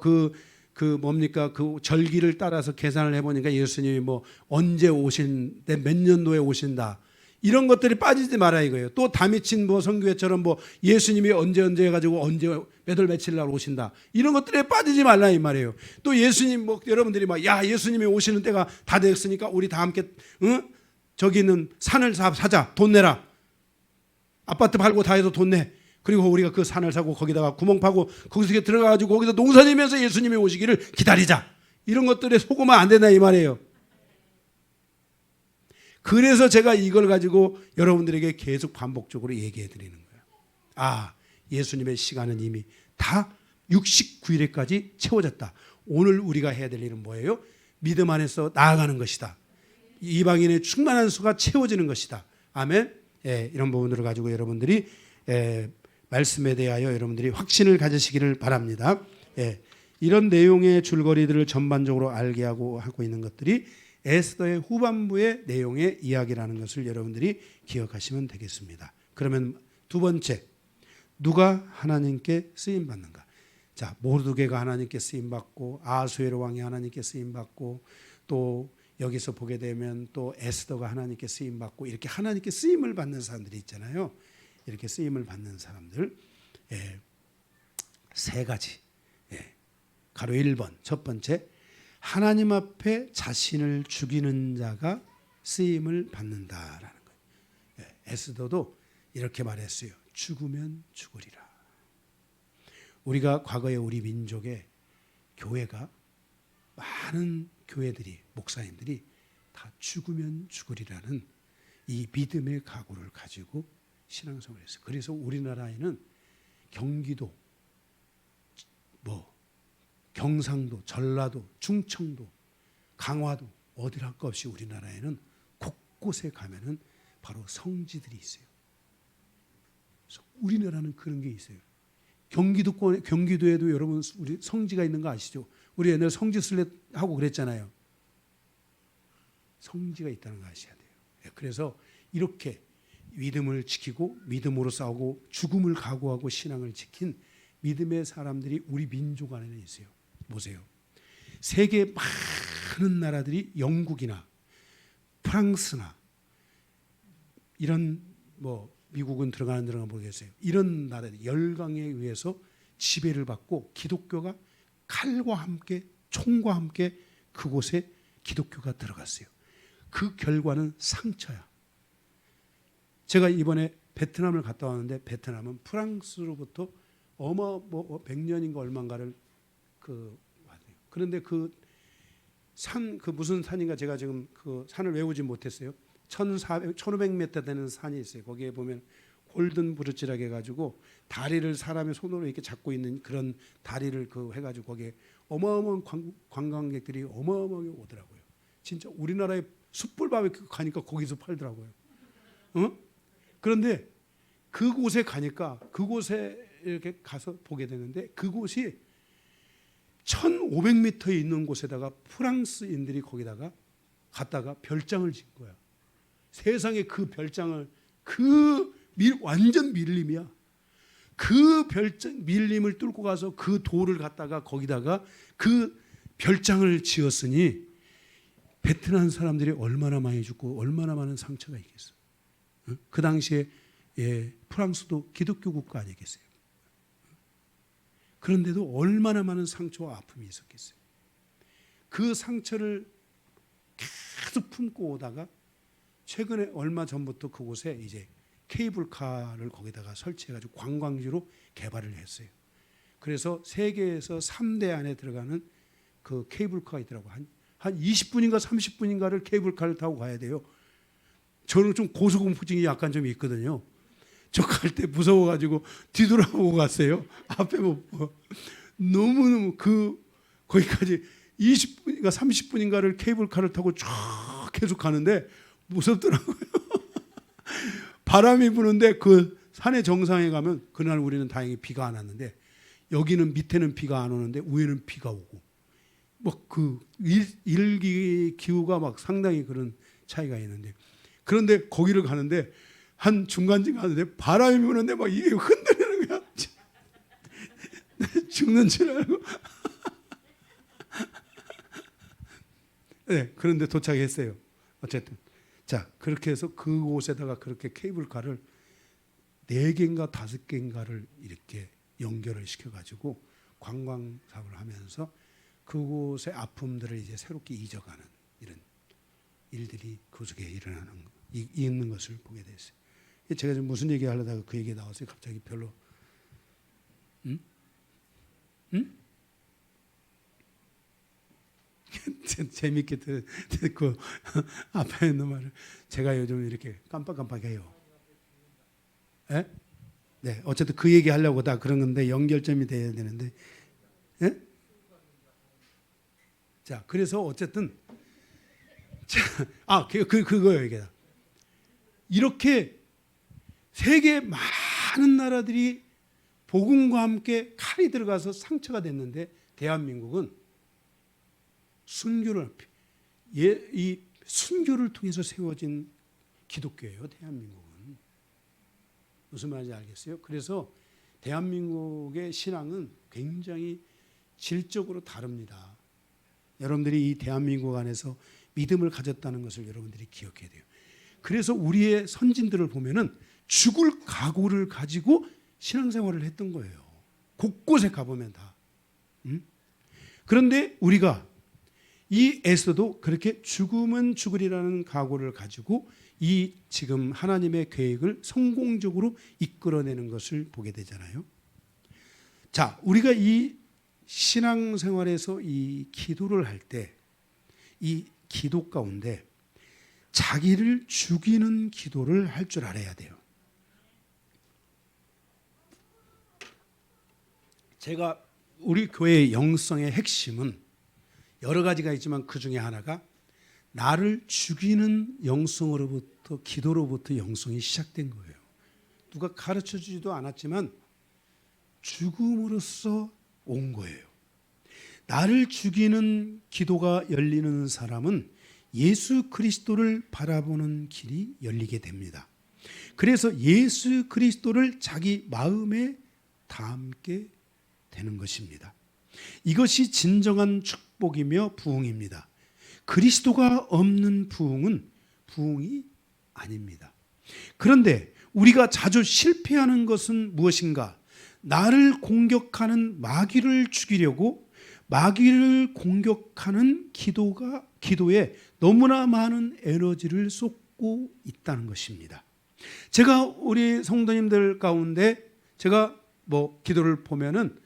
그 뭡니까 그 절기를 따라서 계산을 해보니까 예수님이 뭐 언제 오신다 몇 년도에 오신다 이런 것들이 빠지지 마라 이거예요. 또 다미친 뭐 선교회처럼 뭐 예수님이 언제 해가지고 언제 몇 월 며칠 날 오신다 이런 것들에 빠지지 말라 이 말이에요. 또 예수님 뭐 여러분들이 막 야 예수님이 오시는 때가 다 됐으니까 우리 다 함께 저기 있는 산을 사자 돈 내라 아파트 팔고 다 해서 돈 내. 그리고 우리가 그 산을 사고 거기다가 구멍 파고 거기서 들어가가지고 거기서 농사지면서 예수님이 오시기를 기다리자. 이런 것들에 속으면 안 된다 이 말이에요. 그래서 제가 이걸 가지고 여러분들에게 계속 반복적으로 얘기해 드리는 거예요. 아, 예수님의 시간은 이미 다 69일에까지 채워졌다. 오늘 우리가 해야 될 일은 뭐예요? 믿음 안에서 나아가는 것이다. 이방인의 충만한 수가 채워지는 것이다. 아멘. 예, 이런 부분들을 가지고 여러분들이 말씀에 대하여 여러분들이 확신을 가지시기를 바랍니다. 예, 이런 내용의 줄거리들을 전반적으로 알게 하고 있는 것들이 에스더의 후반부의 내용의 이야기라는 것을 여러분들이 기억하시면 되겠습니다. 그러면 두 번째, 누가 하나님께 쓰임 받는가? 자, 모르드게가 하나님께 쓰임 받고 아수에로 왕이 하나님께 쓰임 받고 또 여기서 보게 되면 또 에스더가 하나님께 쓰임 받고 이렇게 하나님께 쓰임을 받는 사람들이 있잖아요. 이렇게 쓰임을 받는 사람들 세 가지. 가로 1번 첫 번째 하나님 앞에 자신을 죽이는 자가 쓰임을 받는다라는 거예요. 에스더도 이렇게 말했어요. 죽으면 죽으리라. 우리가 과거에 우리 민족의 교회가 많은 교회들이 목사님들이 다 죽으면 죽으리라는 이 믿음의 각오를 가지고 신앙생활을 했어요. 그래서 우리나라에는 경기도, 경상도, 전라도, 충청도, 강화도 어딜 할 것 없이 우리나라에는 곳곳에 가면은 바로 성지들이 있어요. 그래서 우리나라는 그런 게 있어요. 경기도에도 여러분 우리 성지가 있는 거 아시죠? 우리 옛날에 성지순례 하고 그랬잖아요. 성지가 있다는 거 아셔야 돼요. 그래서 이렇게 믿음을 지키고 믿음으로 싸우고 죽음을 각오하고 신앙을 지킨 믿음의 사람들이 우리 민족 안에는 있어요. 보세요. 세계 많은 나라들이 영국이나 프랑스나 이런 미국은 들어가는 모르겠어요. 이런 나라들 열강에 의해서 지배를 받고 기독교가 칼과 함께 총과 함께 그곳에 기독교가 들어갔어요. 그 결과는 상처야. 제가 이번에 베트남을 갔다 왔는데 베트남은 프랑스로부터 100년인가 얼마인가를 왔어요. 그런데 그 무슨 산인가 제가 지금 그 산을 외우지 못했어요. 1500m 되는 산이 있어요. 거기에 보면 골든 브릿지라고 해가지고 다리를 사람의 손으로 이렇게 잡고 있는 그런 다리를 해가지고 거기에 어마어마한 관광객들이 어마어마하게 오더라고요. 진짜 우리나라에 숯불밥에 가니까 거기서 팔더라고요. 그런데 그곳에 가니까 그곳에 이렇게 가서 보게 되는데 그곳이 1500m에 있는 곳에다가 프랑스인들이 거기다가 갔다가 별장을 진 거야. 세상에 그 별장을 완전 밀림이야. 그 별장 밀림을 뚫고 가서 그 돌을 갖다가 거기다가 그 별장을 지었으니 베트남 사람들이 얼마나 많이 죽고 얼마나 많은 상처가 있겠어. 그 당시에 프랑스도 기독교 국가 아니겠어요? 그런데도 얼마나 많은 상처와 아픔이 있었겠어요. 그 상처를 계속 품고 오다가 최근에 얼마 전부터 그곳에 이제 케이블카를 거기다가 설치해가지고 관광지로 개발을 했어요. 그래서 세계에서 3대 안에 들어가는 그 케이블카가 있더라고요. 한 20분인가 30분인가를 케이블카를 타고 가야 돼요. 저는 좀 고소공포증이 약간 좀 있거든요. 저 갈 때 무서워가지고 뒤돌아보고 갔어요. 앞에 못 보고. 너무너무 거기까지 20분인가 30분인가를 케이블카를 타고 쭉 계속 가는데 무섭더라고요. 바람이 부는데 그 산의 정상에 가면 그날 우리는 다행히 비가 안 왔는데 여기는 밑에는 비가 안 오는데 위에는 비가 오고 뭐 그 일기 기후가 막 상당히 그런 차이가 있는데 그런데 거기를 가는데 한 중간쯤 가는데 바람이 부는데 막 이게 흔들리는 거야. 죽는 줄 알고. 네, 그런데 도착했어요. 어쨌든 자 그렇게 해서 그곳에다가 그렇게 케이블카를 4개인가 5개인가를 이렇게 연결을 시켜가지고 관광 사업을 하면서 그곳의 아픔들을 이제 새롭게 잊어가는 이런 일들이 그 속에 있는 것을 보게 됐어요. 제가 지금 무슨 얘기 하려다가 그 얘기 나왔어요. 갑자기 별로 재밌게 듣고 앞에 있는 말을 제가 요즘 이렇게 깜빡깜빡해요. 예? 네, 어쨌든 그 얘기 하려고 다 그런 건데 연결점이 돼야 되는데, 예? 자, 그래서 어쨌든 그거예요 이게. 이렇게 세계 많은 나라들이 복음과 함께 칼이 들어가서 상처가 됐는데 대한민국은 이 순교를 통해서 세워진 기독교예요. 대한민국은. 무슨 말인지 알겠어요? 그래서 대한민국의 신앙은 굉장히 질적으로 다릅니다. 여러분들이 이 대한민국 안에서 믿음을 가졌다는 것을 여러분들이 기억해야 돼요. 그래서 우리의 선진들을 보면은 죽을 각오를 가지고 신앙생활을 했던 거예요. 곳곳에 가보면 다. 그런데 우리가 이 에서도 그렇게 죽으면 죽으리라는 각오를 가지고 이 지금 하나님의 계획을 성공적으로 이끌어내는 것을 보게 되잖아요. 자, 우리가 이 신앙생활에서 이 기도를 할 때 이 기도 가운데 자기를 죽이는 기도를 할 줄 알아야 돼요. 제가 우리 교회의 영성의 핵심은 여러 가지가 있지만 그 중에 하나가 나를 죽이는 영성으로부터 기도로부터 영성이 시작된 거예요. 누가 가르쳐 주지도 않았지만 죽음으로써 온 거예요. 나를 죽이는 기도가 열리는 사람은 예수 그리스도를 바라보는 길이 열리게 됩니다. 그래서 예수 그리스도를 자기 마음에 담게 되는 것입니다. 이것이 진정한 축복이며 부흥입니다. 그리스도가 없는 부흥은 부흥이 아닙니다. 그런데 우리가 자주 실패하는 것은 무엇인가? 나를 공격하는 마귀를 죽이려고 마귀를 공격하는 기도에 너무나 많은 에너지를 쏟고 있다는 것입니다. 제가 우리 성도님들 가운데 제가 기도를 보면은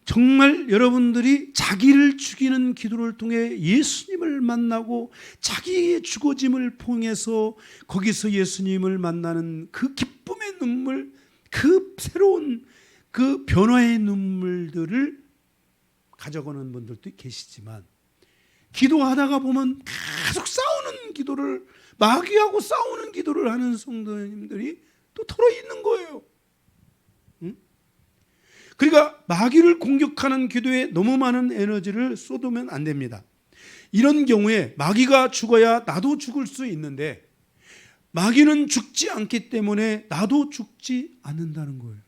정말 여러분들이 자기를 죽이는 기도를 통해 예수님을 만나고 자기의 죽어짐을 통해서 거기서 예수님을 만나는 그 기쁨의 눈물, 그 새로운 그 변화의 눈물들을 가져가는 분들도 계시지만 기도하다가 보면 계속 싸우는 기도를 마귀하고 싸우는 기도를 하는 성도님들이 또 털어 있는 거예요. 그러니까 마귀를 공격하는 기도에 너무 많은 에너지를 쏟으면 안 됩니다. 이런 경우에 마귀가 죽어야 나도 죽을 수 있는데 마귀는 죽지 않기 때문에 나도 죽지 않는다는 거예요.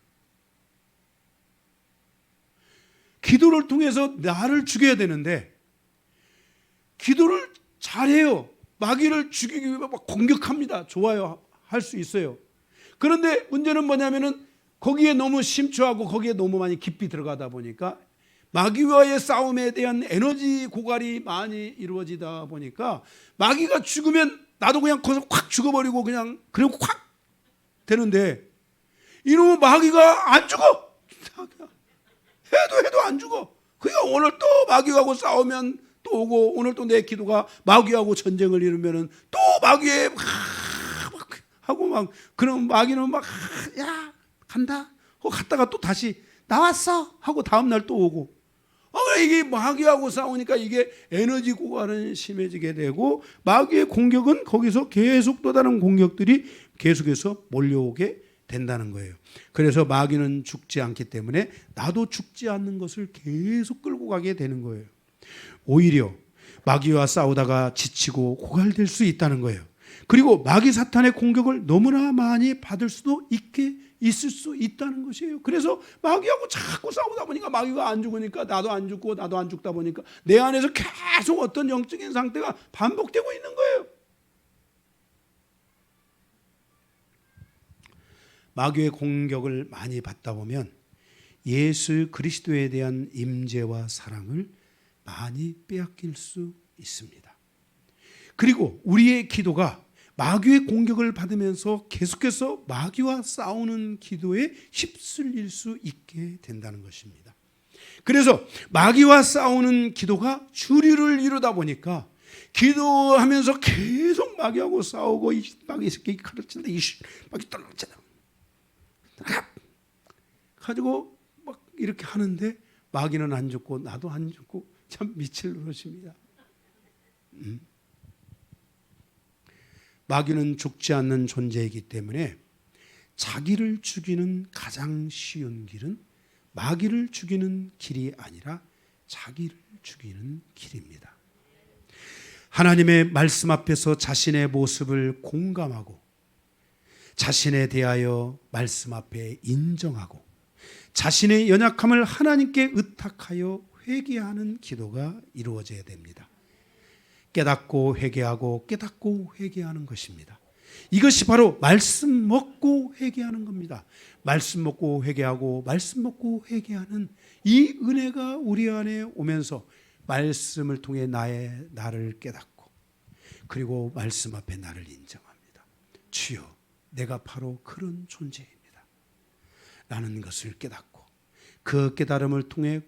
기도를 통해서 나를 죽여야 되는데 기도를 잘해요. 마귀를 죽이기 위해 막 공격합니다. 좋아요. 할 수 있어요. 그런데 문제는 뭐냐면은 거기에 너무 심취하고 거기에 너무 많이 깊이 들어가다 보니까 마귀와의 싸움에 대한 에너지 고갈이 많이 이루어지다 보니까 마귀가 죽으면 나도 그냥 거기서 확 죽어버리고 그냥 그리고 확 되는데 이놈의 마귀가 안 죽어. 해도 안 죽어. 그러니까 오늘 또 마귀하고 싸우면 또 오고 오늘 또 내 기도가 마귀하고 전쟁을 이루면은 또 마귀에 막 하고 막 그럼 마귀는 막 야 간다 하고 갔다가 또 다시 나왔어 하고 다음 날 또 오고 이게 마귀하고 싸우니까 이게 에너지 고갈은 심해지게 되고 마귀의 공격은 거기서 계속 또 다른 공격들이 계속해서 몰려오게 된다는 거예요. 그래서 마귀는 죽지 않기 때문에 나도 죽지 않는 것을 계속 끌고 가게 되는 거예요. 오히려 마귀와 싸우다가 지치고 고갈될 수 있다는 거예요. 그리고 마귀 사탄의 공격을 너무나 많이 받을 수도 있을 수 있다는 것이에요. 그래서 마귀하고 자꾸 싸우다 보니까 마귀가 안 죽으니까 나도 안 죽고 나도 안 죽다 보니까 내 안에서 계속 어떤 영적인 상태가 반복되고 있는 거예요. 마귀의 공격을 많이 받다 보면 예수 그리스도에 대한 임재와 사랑을 많이 빼앗길 수 있습니다. 그리고 우리의 기도가 마귀의 공격을 받으면서 계속해서 마귀와 싸우는 기도에 휩쓸릴 수 있게 된다는 것입니다. 그래서 마귀와 싸우는 기도가 주류를 이루다 보니까 기도하면서 계속 마귀하고 싸우고 이 마귀 새끼 가르친다 이 마귀 떨어졌다 가지고 막 이렇게 하는데 마귀는 안 죽고 나도 안 죽고 참 미칠 노릇입니다. 마귀는 죽지 않는 존재이기 때문에 자기를 죽이는 가장 쉬운 길은 마귀를 죽이는 길이 아니라 자기를 죽이는 길입니다. 하나님의 말씀 앞에서 자신의 모습을 공감하고 자신에 대하여 말씀 앞에 인정하고 자신의 연약함을 하나님께 의탁하여 회개하는 기도가 이루어져야 됩니다. 깨닫고 회개하고 깨닫고 회개하는 것입니다. 이것이 바로 말씀 먹고 회개하는 겁니다. 말씀 먹고 회개하고 말씀 먹고 회개하는 이 은혜가 우리 안에 오면서 말씀을 통해 나를 깨닫고 그리고 말씀 앞에 나를 인정합니다. 주여 내가 바로 그런 존재입니다. 라는 것을 깨닫고 그 깨달음을 통해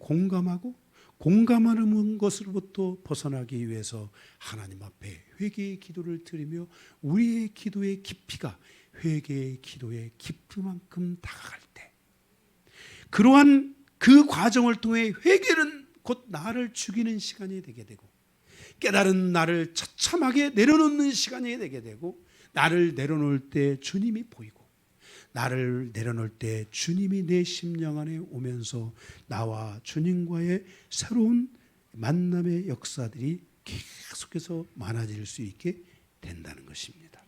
공감하는 것으로부터 벗어나기 위해서 하나님 앞에 회개의 기도를 드리며 우리의 기도의 깊이가 회개의 기도의 깊이만큼 다가갈 때 그러한 그 과정을 통해 회개는 곧 나를 죽이는 시간이 되게 되고 깨달은 나를 처참하게 내려놓는 시간이 되게 되고 나를 내려놓을 때 주님이 보이고 나를 내려놓을 때 주님이 내 심령 안에 오면서 나와 주님과의 새로운 만남의 역사들이 계속해서 많아질 수 있게 된다는 것입니다.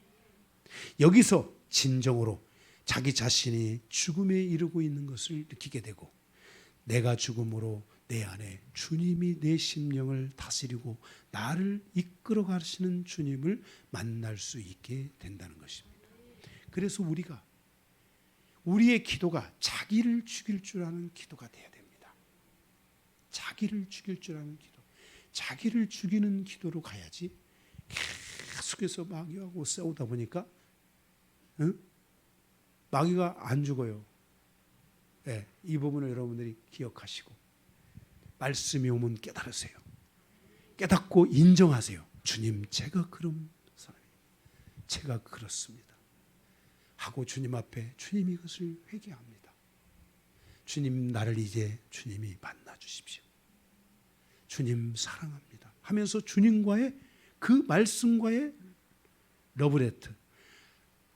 여기서 진정으로 자기 자신이 죽음에 이르고 있는 것을 느끼게 되고 내가 죽음으로 내 안에 주님이 내 심령을 다스리고 나를 이끌어 가시는 주님을 만날 수 있게 된다는 것입니다. 그래서 우리의 기도가 자기를 죽일 줄 아는 기도가 돼야 됩니다. 자기를 죽일 줄 아는 기도. 자기를 죽이는 기도로 가야지 계속해서 마귀하고 싸우다 보니까 마귀가 안 죽어요. 네, 이 부분을 여러분들이 기억하시고 말씀이 오면 깨달으세요. 깨닫고 인정하세요. 주님 제가 그런 사람이에요. 제가 그렇습니다. 하고 주님 앞에 주님 이것을 회개합니다. 주님 나를 이제 주님이 만나 주십시오. 주님 사랑합니다 하면서 주님과의 그 말씀과의 러브레터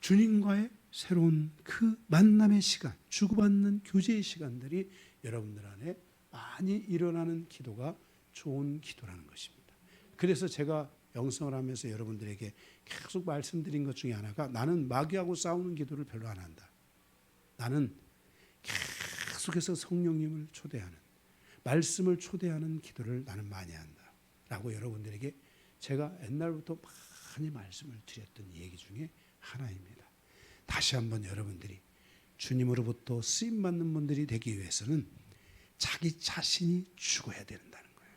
주님과의 새로운 그 만남의 시간 주고받는 교제의 시간들이 여러분들 안에 많이 일어나는 기도가 좋은 기도라는 것입니다. 그래서 제가 영성을 하면서 여러분들에게 계속 말씀드린 것 중에 하나가 나는 마귀하고 싸우는 기도를 별로 안 한다. 나는 계속해서 성령님을 초대하는 말씀을 초대하는 기도를 나는 많이 한다. 라고 여러분들에게 제가 옛날부터 많이 말씀을 드렸던 얘기 중에 하나입니다. 다시 한번 여러분들이 주님으로부터 쓰임받는 분들이 되기 위해서는 자기 자신이 죽어야 된다는 거예요.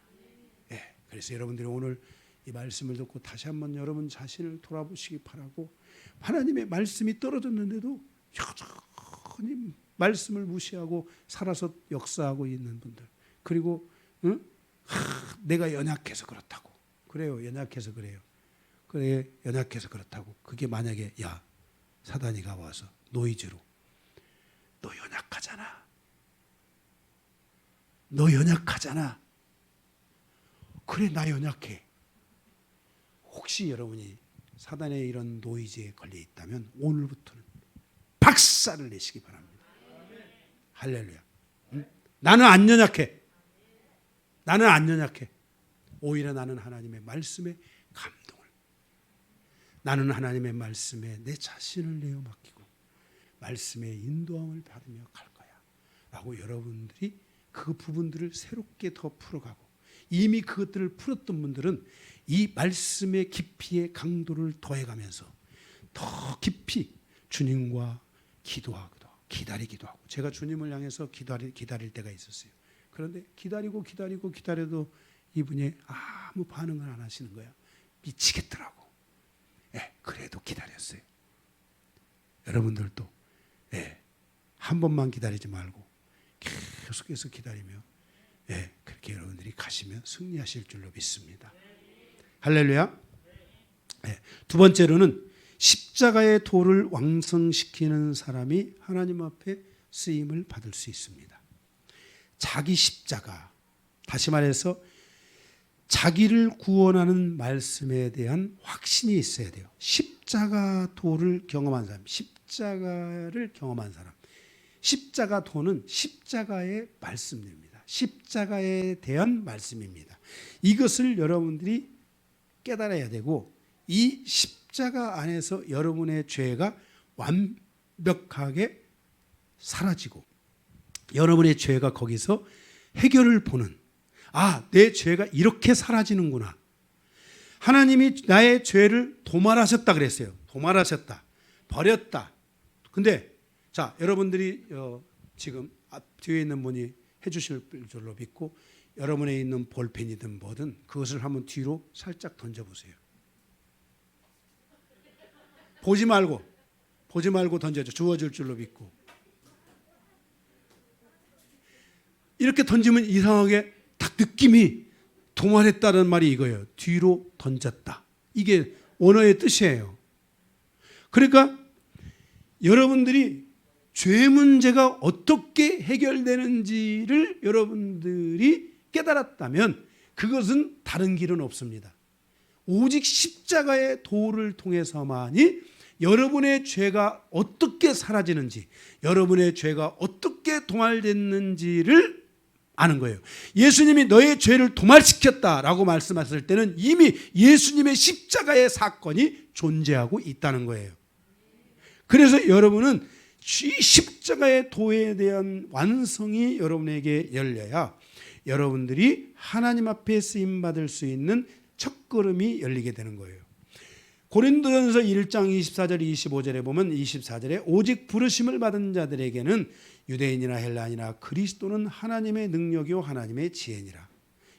예, 그래서 여러분들이 오늘 이 말씀을 듣고 다시 한번 여러분 자신을 돌아보시기 바라고, 하나님의 말씀이 떨어졌는데도 여전히 말씀을 무시하고 살아서 역사하고 있는 분들, 그리고 내가 연약해서 그렇다고, 그래요, 연약해서 그래요, 그래, 연약해서 그렇다고. 그게 만약에 사단이가 와서 노이즈로 너 연약하잖아, 그래 나 연약해. 혹시 여러분이 사단의 이런 노이즈에 걸려 있다면 오늘부터는 박살을 내시기 바랍니다. 할렐루야. 나는 안 연약해. 오히려 나는 하나님의 말씀에 감동을, 나는 하나님의 말씀에 내 자신을 내어 맡기고 말씀의 인도함을 받으며 갈 거야 라고 여러분들이 그 부분들을 새롭게 더 풀어가고, 이미 그것들을 풀었던 분들은 이 말씀의 깊이의 강도를 더해가면서 더 깊이 주님과 기도하기도 하고 기다리기도 하고, 제가 주님을 향해서 기다릴 때가 있었어요. 그런데 기다려도 이분이 아무 반응을 안 하시는 거야. 미치겠더라고. 그래도 기다렸어요. 여러분들도 한 번만 기다리지 말고 계속해서 기다리며 그렇게 여러분들이 가시면 승리하실 줄로 믿습니다. 할렐루야. 두 번째로는 십자가의 도를 완성시키는 사람이 하나님 앞에 쓰임을 받을 수 있습니다. 자기 십자가, 다시 말해서 자기를 구원하는 말씀에 대한 확신이 있어야 돼요. 십자가 도를 경험한 사람, 십자가를 경험한 사람. 십자가 도는 십자가의 말씀입니다. 십자가에 대한 말씀입니다. 이것을 여러분들이 깨달아야 되고, 이 십자가 안에서 여러분의 죄가 완벽하게 사라지고 여러분의 죄가 거기서 해결을 보는, 내 죄가 이렇게 사라지는구나. 하나님이 나의 죄를 도말하셨다 그랬어요. 도말하셨다, 버렸다. 근데 여러분들이 지금 뒤에 있는 분이 해주실 줄로 믿고, 여러분에 있는 볼펜이든 뭐든 그것을 한번 뒤로 살짝 던져보세요. 보지 말고 던져줘. 주워질 줄로 믿고. 이렇게 던지면 이상하게 딱 느낌이 도말했다는 말이 이거예요. 뒤로 던졌다. 이게 원어의 뜻이에요. 그러니까 여러분들이 죄 문제가 어떻게 해결되는지를 여러분들이 깨달았다면 그것은 다른 길은 없습니다. 오직 십자가의 도를 통해서만이 여러분의 죄가 어떻게 사라지는지, 여러분의 죄가 어떻게 도말됐는지를 아는 거예요. 예수님이 너의 죄를 도말시켰다라고 말씀하실 때는 이미 예수님의 십자가의 사건이 존재하고 있다는 거예요. 그래서 여러분은 십자가의 도에 대한 완성이 여러분에게 열려야 여러분들이 하나님 앞에 쓰임받을 수 있는 첫걸음이 열리게 되는 거예요. 고린도전서 1장 24절 25절에 보면 24절에 오직 부르심을 받은 자들에게는 유대인이나 헬라인이나 그리스도는 하나님의 능력이요 하나님의 지혜니라.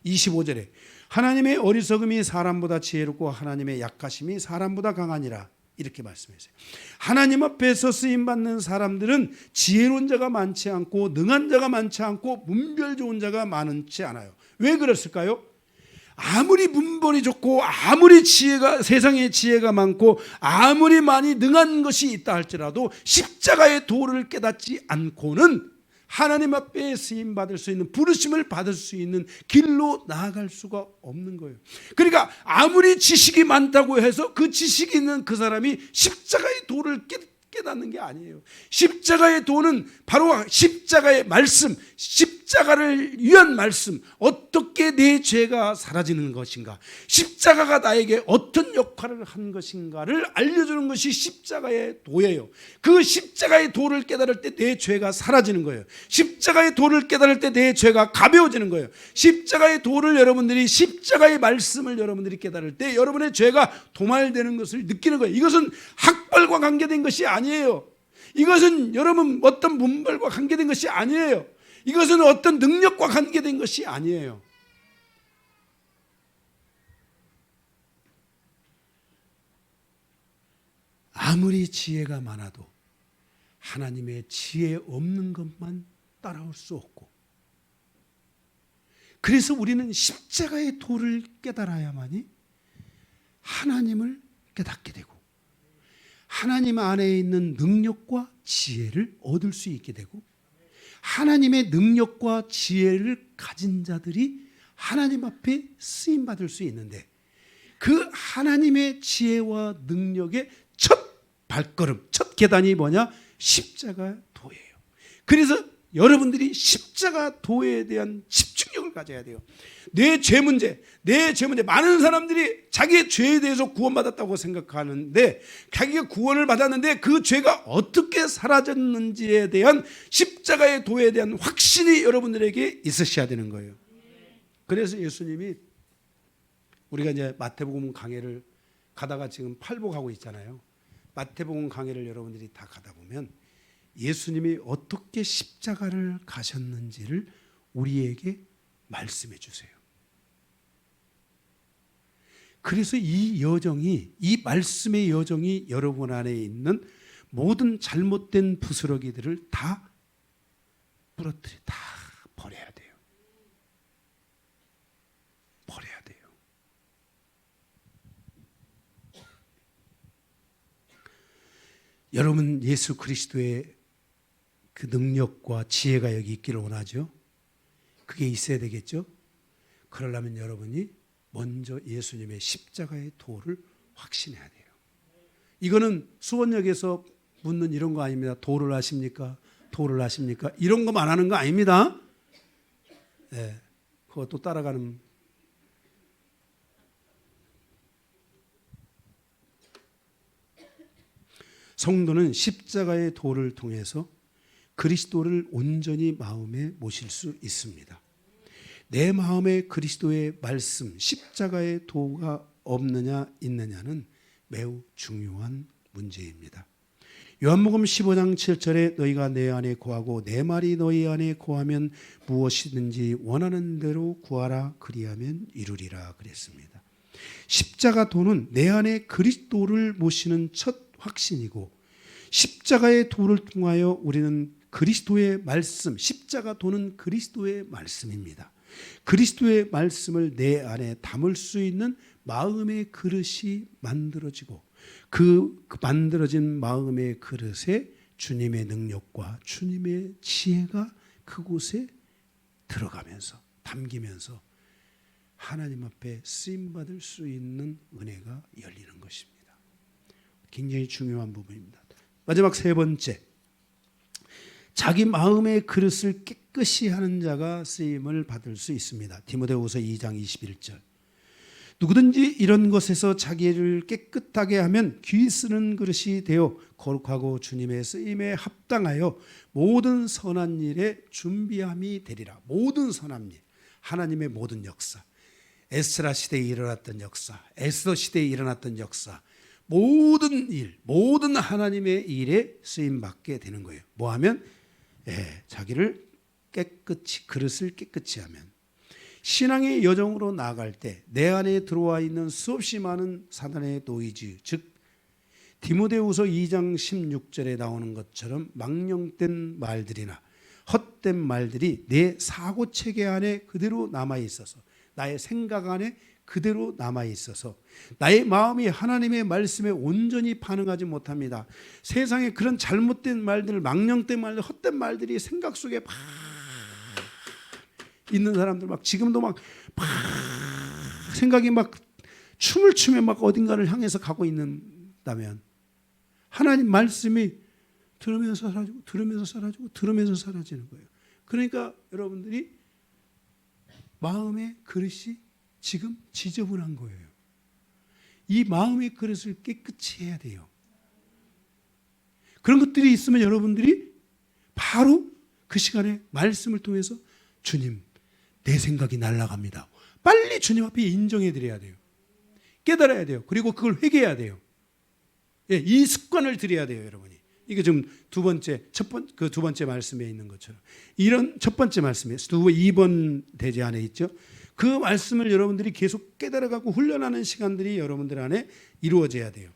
25절에 하나님의 어리석음이 사람보다 지혜롭고 하나님의 약하심이 사람보다 강하니라. 이렇게 말씀했어요. 하나님 앞에서 쓰임받는 사람들은 지혜로운 자가 많지 않고 능한 자가 많지 않고 문별 좋은 자가 많지 않아요. 왜 그랬을까요? 아무리 문벌이 좋고 아무리 세상에 지혜가 많고 아무리 많이 능한 것이 있다 할지라도 십자가의 도를 깨닫지 않고는 하나님 앞에 쓰임받을 수 있는, 부르심을 받을 수 있는 길로 나아갈 수가 없는 거예요. 그러니까 아무리 지식이 많다고 해서 그 지식이 있는 그 사람이 십자가의 도를 깨닫는 게 아니에요. 십자가의 도는 바로 십자가의 말씀, 십자가의 십자가를 위한 말씀, 어떻게 내 죄가 사라지는 것인가, 십자가가 나에게 어떤 역할을 한 것인가를 알려주는 것이 십자가의 도예요. 그 십자가의 도를 깨달을 때 내 죄가 사라지는 거예요. 십자가의 도를 깨달을 때 내 죄가 가벼워지는 거예요. 십자가의 도를 여러분들이, 십자가의 말씀을 여러분들이 깨달을 때 여러분의 죄가 도말되는 것을 느끼는 거예요. 이것은 학벌과 관계된 것이 아니에요. 이것은 여러분 어떤 문벌과 관계된 것이 아니에요. 이것은 어떤 능력과 관계된 것이 아니에요. 아무리 지혜가 많아도 하나님의 지혜 없는 것만 따라올 수 없고, 그래서 우리는 십자가의 도를 깨달아야만이 하나님을 깨닫게 되고 하나님 안에 있는 능력과 지혜를 얻을 수 있게 되고, 하나님의 능력과 지혜를 가진 자들이 하나님 앞에 쓰임받을 수 있는데, 그 하나님의 지혜와 능력의 첫 발걸음, 첫 계단이 뭐냐? 십자가 도예요. 그래서 여러분들이 십자가 도에 대한 집중력을 가져야 돼요. 내 죄 문제, 많은 사람들이 자기의 죄에 대해서 구원받았다고 생각하는데, 자기가 구원을 받았는데 그 죄가 어떻게 사라졌는지에 대한 십자가의 도에 대한 확신이 여러분들에게 있으셔야 되는 거예요. 그래서 예수님이, 우리가 이제 마태복음 강해를 가다가 지금 팔복하고 있잖아요. 마태복음 강해를 여러분들이 다 가다 보면 예수님이 어떻게 십자가를 가셨는지를 우리에게 말씀해 주세요. 그래서 이 여정이, 이 말씀의 여정이 여러분 안에 있는 모든 잘못된 부스러기들을 다 부러뜨려, 다 버려야 돼요. 버려야 돼요. 여러분, 예수 그리스도의 그 능력과 지혜가 여기 있기를 원하죠. 그게 있어야 되겠죠. 그러려면 여러분이 먼저 예수님의 십자가의 도를 확신해야 돼요. 이거는 수원역에서 묻는 이런 거 아닙니다. 도를 아십니까? 도를 아십니까? 이런 거만 하는 거 아닙니다. 네, 그것도 따라가는. 성도는 십자가의 도를 통해서 그리스도를 온전히 마음에 모실 수 있습니다. 내 마음에 그리스도의 말씀, 십자가의 도가 없느냐 있느냐는 매우 중요한 문제입니다. 요한복음 15장 7절에 너희가 내 안에 거하고 내 말이 너희 안에 거하면 무엇이든지 원하는 대로 구하라, 그리하면 이루리라 그랬습니다. 십자가 도는 내 안에 그리스도를 모시는 첫 확신이고, 십자가의 도를 통하여 우리는 그리스도의 말씀, 십자가 도는 그리스도의 말씀입니다. 그리스도의 말씀을 내 안에 담을 수 있는 마음의 그릇이 만들어지고, 그 만들어진 마음의 그릇에 주님의 능력과 주님의 지혜가 그곳에 들어가면서, 담기면서 하나님 앞에 쓰임받을 수 있는 은혜가 열리는 것입니다. 굉장히 중요한 부분입니다. 마지막 세 번째, 자기 마음의 그릇을 깨끗이 하는 자가 쓰임을 받을 수 있습니다. 디모데후서 2장 21절. 누구든지 이런 것에서 자기를 깨끗하게 하면 귀 쓰는 그릇이 되어 거룩하고 주님의 쓰임에 합당하여 모든 선한 일에 준비함이 되리라. 모든 선한 일, 하나님의 모든 역사, 에스라 시대에 일어났던 역사, 에스더 시대에 일어났던 역사, 모든 일, 모든 하나님의 일에 쓰임받게 되는 거예요. 뭐 하면? 자기를 깨끗이, 그릇을 깨끗이 하면. 신앙의 여정으로 나아갈 때 내 안에 들어와 있는 수없이 많은 사단의 노이즈, 즉 디모데후서 2장 16절에 나오는 것처럼 망령된 말들이나 헛된 말들이 내 사고체계 안에 그대로 남아있어서, 나의 생각 안에 그대로 남아있어서 나의 마음이 하나님의 말씀에 온전히 반응하지 못합니다. 세상에 그런 잘못된 말들, 망령된 말들, 헛된 말들이 생각 속에 막 있는 사람들, 막 지금도 막 생각이 막 춤을 추며 막 어딘가를 향해서 가고 있는다면, 하나님 말씀이 들으면서 사라지고 들으면서 사라지고 들으면서 사라지는 거예요. 그러니까 여러분들이 마음의 그릇이 지금 지저분한 거예요. 이 마음의 그릇을 깨끗이 해야 돼요. 그런 것들이 있으면 여러분들이 바로 그 시간에 말씀을 통해서 주님, 내 생각이 날아갑니다. 빨리 주님 앞에 인정해 드려야 돼요. 깨달아야 돼요. 그리고 그걸 회개해야 돼요. 예, 이 습관을 들여야 돼요, 여러분이. 이게 지금 두 번째 말씀에 있는 것처럼. 이런 첫 번째 말씀에 2번 대제 안에 있죠. 그 말씀을 여러분들이 계속 깨달아가고 훈련하는 시간들이 여러분들 안에 이루어져야 돼요.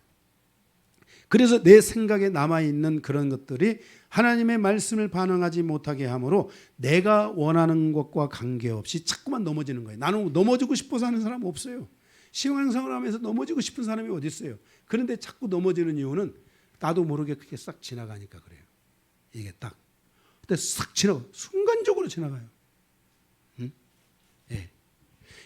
그래서 내 생각에 남아있는 그런 것들이 하나님의 말씀을 반응하지 못하게 하므로 내가 원하는 것과 관계없이 자꾸만 넘어지는 거예요. 나는 넘어지고 싶어서 하는 사람 없어요. 신앙생활을 하면서 넘어지고 싶은 사람이 어디 있어요? 그런데 자꾸 넘어지는 이유는 나도 모르게 그게 싹 지나가니까 그래요. 이게 딱 그때 싹 지나가, 순간적으로 지나가요. 응? 예.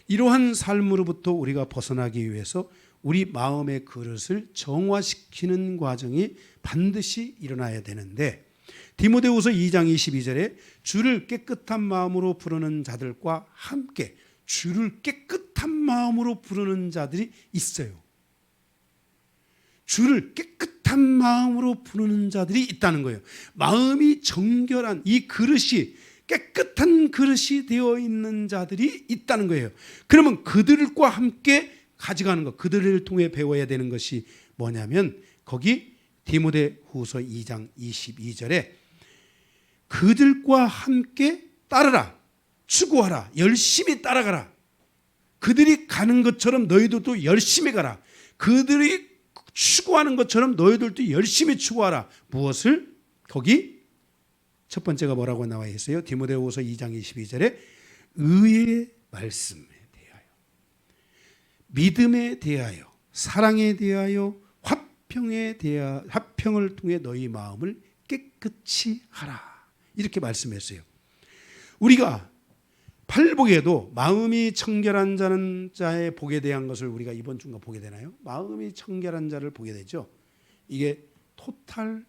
이러한 삶으로부터 우리가 벗어나기 위해서 우리 마음의 그릇을 정화시키는 과정이 반드시 일어나야 되는데, 디모데후서 2장 22절에 주를 깨끗한 마음으로 부르는 자들과 함께, 주를 깨끗한 마음으로 부르는 자들이 있어요. 주를 깨끗한 마음으로 부르는 자들이 있다는 거예요. 마음이 정결한 이 그릇이 깨끗한 그릇이 되어 있는 자들이 있다는 거예요. 그러면 그들과 함께 가져가는 것, 그들을 통해 배워야 되는 것이 뭐냐면, 거기 디모데후서 2장 22절에 그들과 함께 따르라, 추구하라, 열심히 따라가라. 그들이 가는 것처럼 너희들도 열심히 가라. 그들이 추구하는 것처럼 너희들도 열심히 추구하라. 무엇을? 거기 첫 번째가 뭐라고 나와 있어요? 디모데후서 2장 22절에 의의 말씀에 대하여, 믿음에 대하여, 사랑에 대하여, 화평을 통해 너희 마음을 깨끗이 하라. 이렇게 말씀했어요. 우리가 팔복에도 마음이 청결한 자의 복에 대한 것을 우리가 이번 주인가 보게 되나요? 마음이 청결한 자를 보게 되죠. 이게 토탈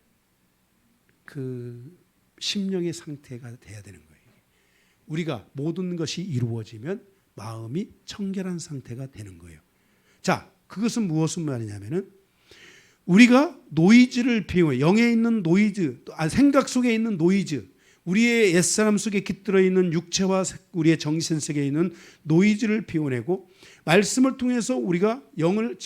그 심령의 상태가 돼야 되는 거예요. 우리가 모든 것이 이루어지면 마음이 청결한 상태가 되는 거예요. 자, 그것은 무엇을 말이냐면은 우리가 노이즈를 비워, 영에 있는 노이즈, 생각 속에 있는 노이즈, 우리의 옛사람 속에 깃들어 있는 육체와 우리의 정신 속에 있는 노이즈를 비워내고, 말씀을 통해서 우리가 영을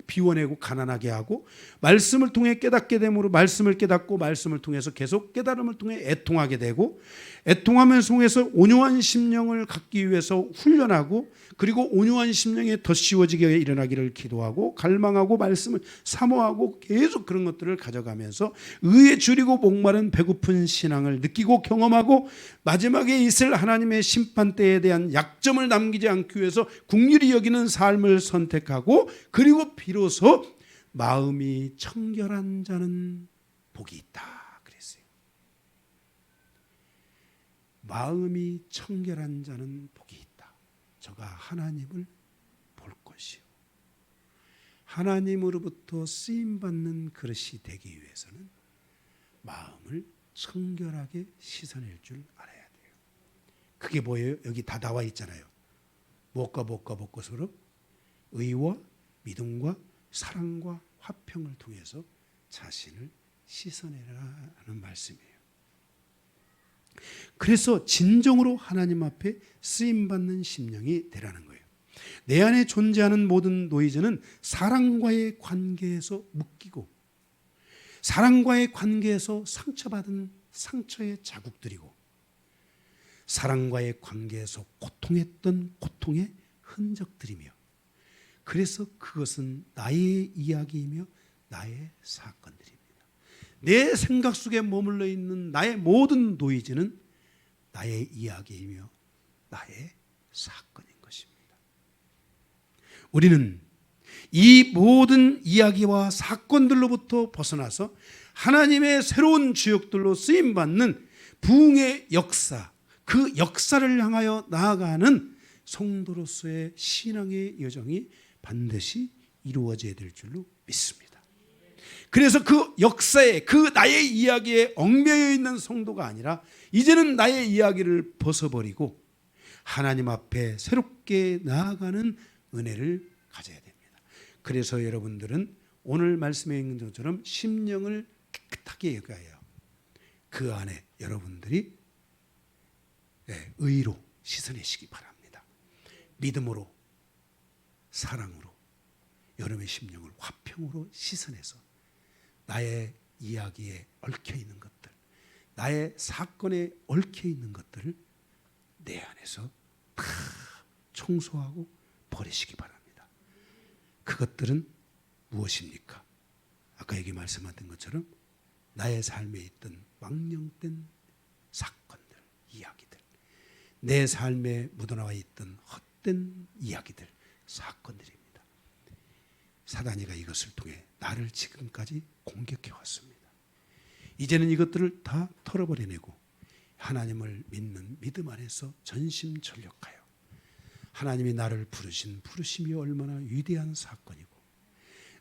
비워내고 가난하게 하고, 말씀을 통해 깨닫게 되므로 말씀을 깨닫고, 말씀을 통해서 계속 깨달음을 통해 애통하게 되고, 애통하면서 통해서 온유한 심령을 갖기 위해서 훈련하고, 그리고 온유한 심령에 더 씌워지게 일어나기를 기도하고, 갈망하고, 말씀을 사모하고, 계속 그런 것들을 가져가면서 의에 줄이고 목마른 배고픈 신앙을 느끼고 경험하고, 마지막에 있을 하나님의 심판대에 대한 약점을 남기지 않기 위해서 긍휼히 여기는 삶을 선택하고, 그리고 비로소 마음이 청결한 자는 복이 있다 그랬어요. 마음이 청결한 자는 복이 있다. 저가 하나님을 볼 것이요, 하나님으로부터 쓰임받는 그릇이 되기 위해서는 마음을 청결하게 씻어낼 줄 알아야 돼요. 그게 뭐예요? 여기 다 나와 있잖아요. 무엇과 무엇으로? 의와 믿음과 사랑과 화평을 통해서 자신을 씻어내라는 말씀이에요. 그래서 진정으로 하나님 앞에 쓰임받는 심령이 되라는 거예요. 내 안에 존재하는 모든 노이즈는 사랑과의 관계에서 묶이고, 사랑과의 관계에서 상처받은 상처의 자국들이고, 사랑과의 관계에서 고통했던 고통의 흔적들이며, 그래서 그것은 나의 이야기이며 나의 사건들입니다. 내 생각 속에 머물러 있는 나의 모든 노이즈는 나의 이야기이며 나의 사건인 것입니다. 우리는 이 모든 이야기와 사건들로부터 벗어나서 하나님의 새로운 주역들로 쓰임받는 부흥의 역사, 그 역사를 향하여 나아가는 성도로서의 신앙의 여정이 반드시 이루어져야 될 줄로 믿습니다. 그래서 그 역사에 그 나의 이야기에 얽매여 있는 성도가 아니라 이제는 나의 이야기를 벗어버리고 하나님 앞에 새롭게 나아가는 은혜를 가져야 됩니다. 그래서 여러분들은 오늘 말씀에 있는 것처럼 심령을 깨끗하게 여겨야 해요. 그 안에 여러분들이 의로 씻어내시기 바랍니다. 믿음으로, 사랑으로 여러분의 심령을 화평으로 씻어내서 나의 이야기에 얽혀있는 것들, 나의 사건에 얽혀있는 것들을 내 안에서 다 청소하고 버리시기 바랍니다. 그것들은 무엇입니까? 아까 여기 말씀하신 것처럼 나의 삶에 있던 망령된 사건들, 이야기들, 내 삶에 묻어나와 있던 헛된 이야기들, 사건들입니다. 사단이가 이것을 통해 나를 지금까지 공격해 왔습니다. 이제는 이것들을 다 털어버려내고 하나님을 믿는 믿음 안에서 전심전력하여 하나님이 나를 부르신 부르심이 얼마나 위대한 사건이고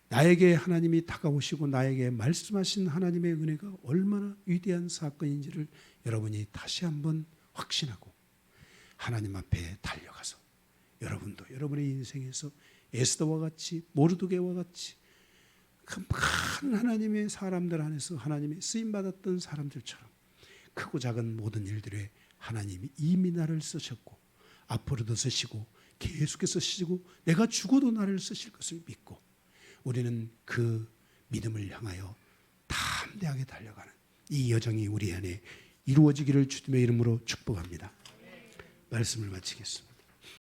나에게 하나님이 다가오시고 나에게 말씀하신 하나님의 은혜가 얼마나 위대한 사건인지를 여러분이 다시 한번 확신하고 하나님 앞에 달려가서 여러분도 여러분의 인생에서 에스더와 같이 모르드게와 같이 그 많은 하나님의 사람들 안에서 하나님의 쓰임받았던 사람들처럼 크고 작은 모든 일들에 하나님이 이미 나를 쓰셨고 앞으로도 쓰시고 계속해서 쓰시고 내가 죽어도 나를 쓰실 것을 믿고 우리는 그 믿음을 향하여 담대하게 달려가는 이 여정이 우리 안에 이루어지기를 주님의 이름으로 축복합니다. 말씀을 마치겠습니다.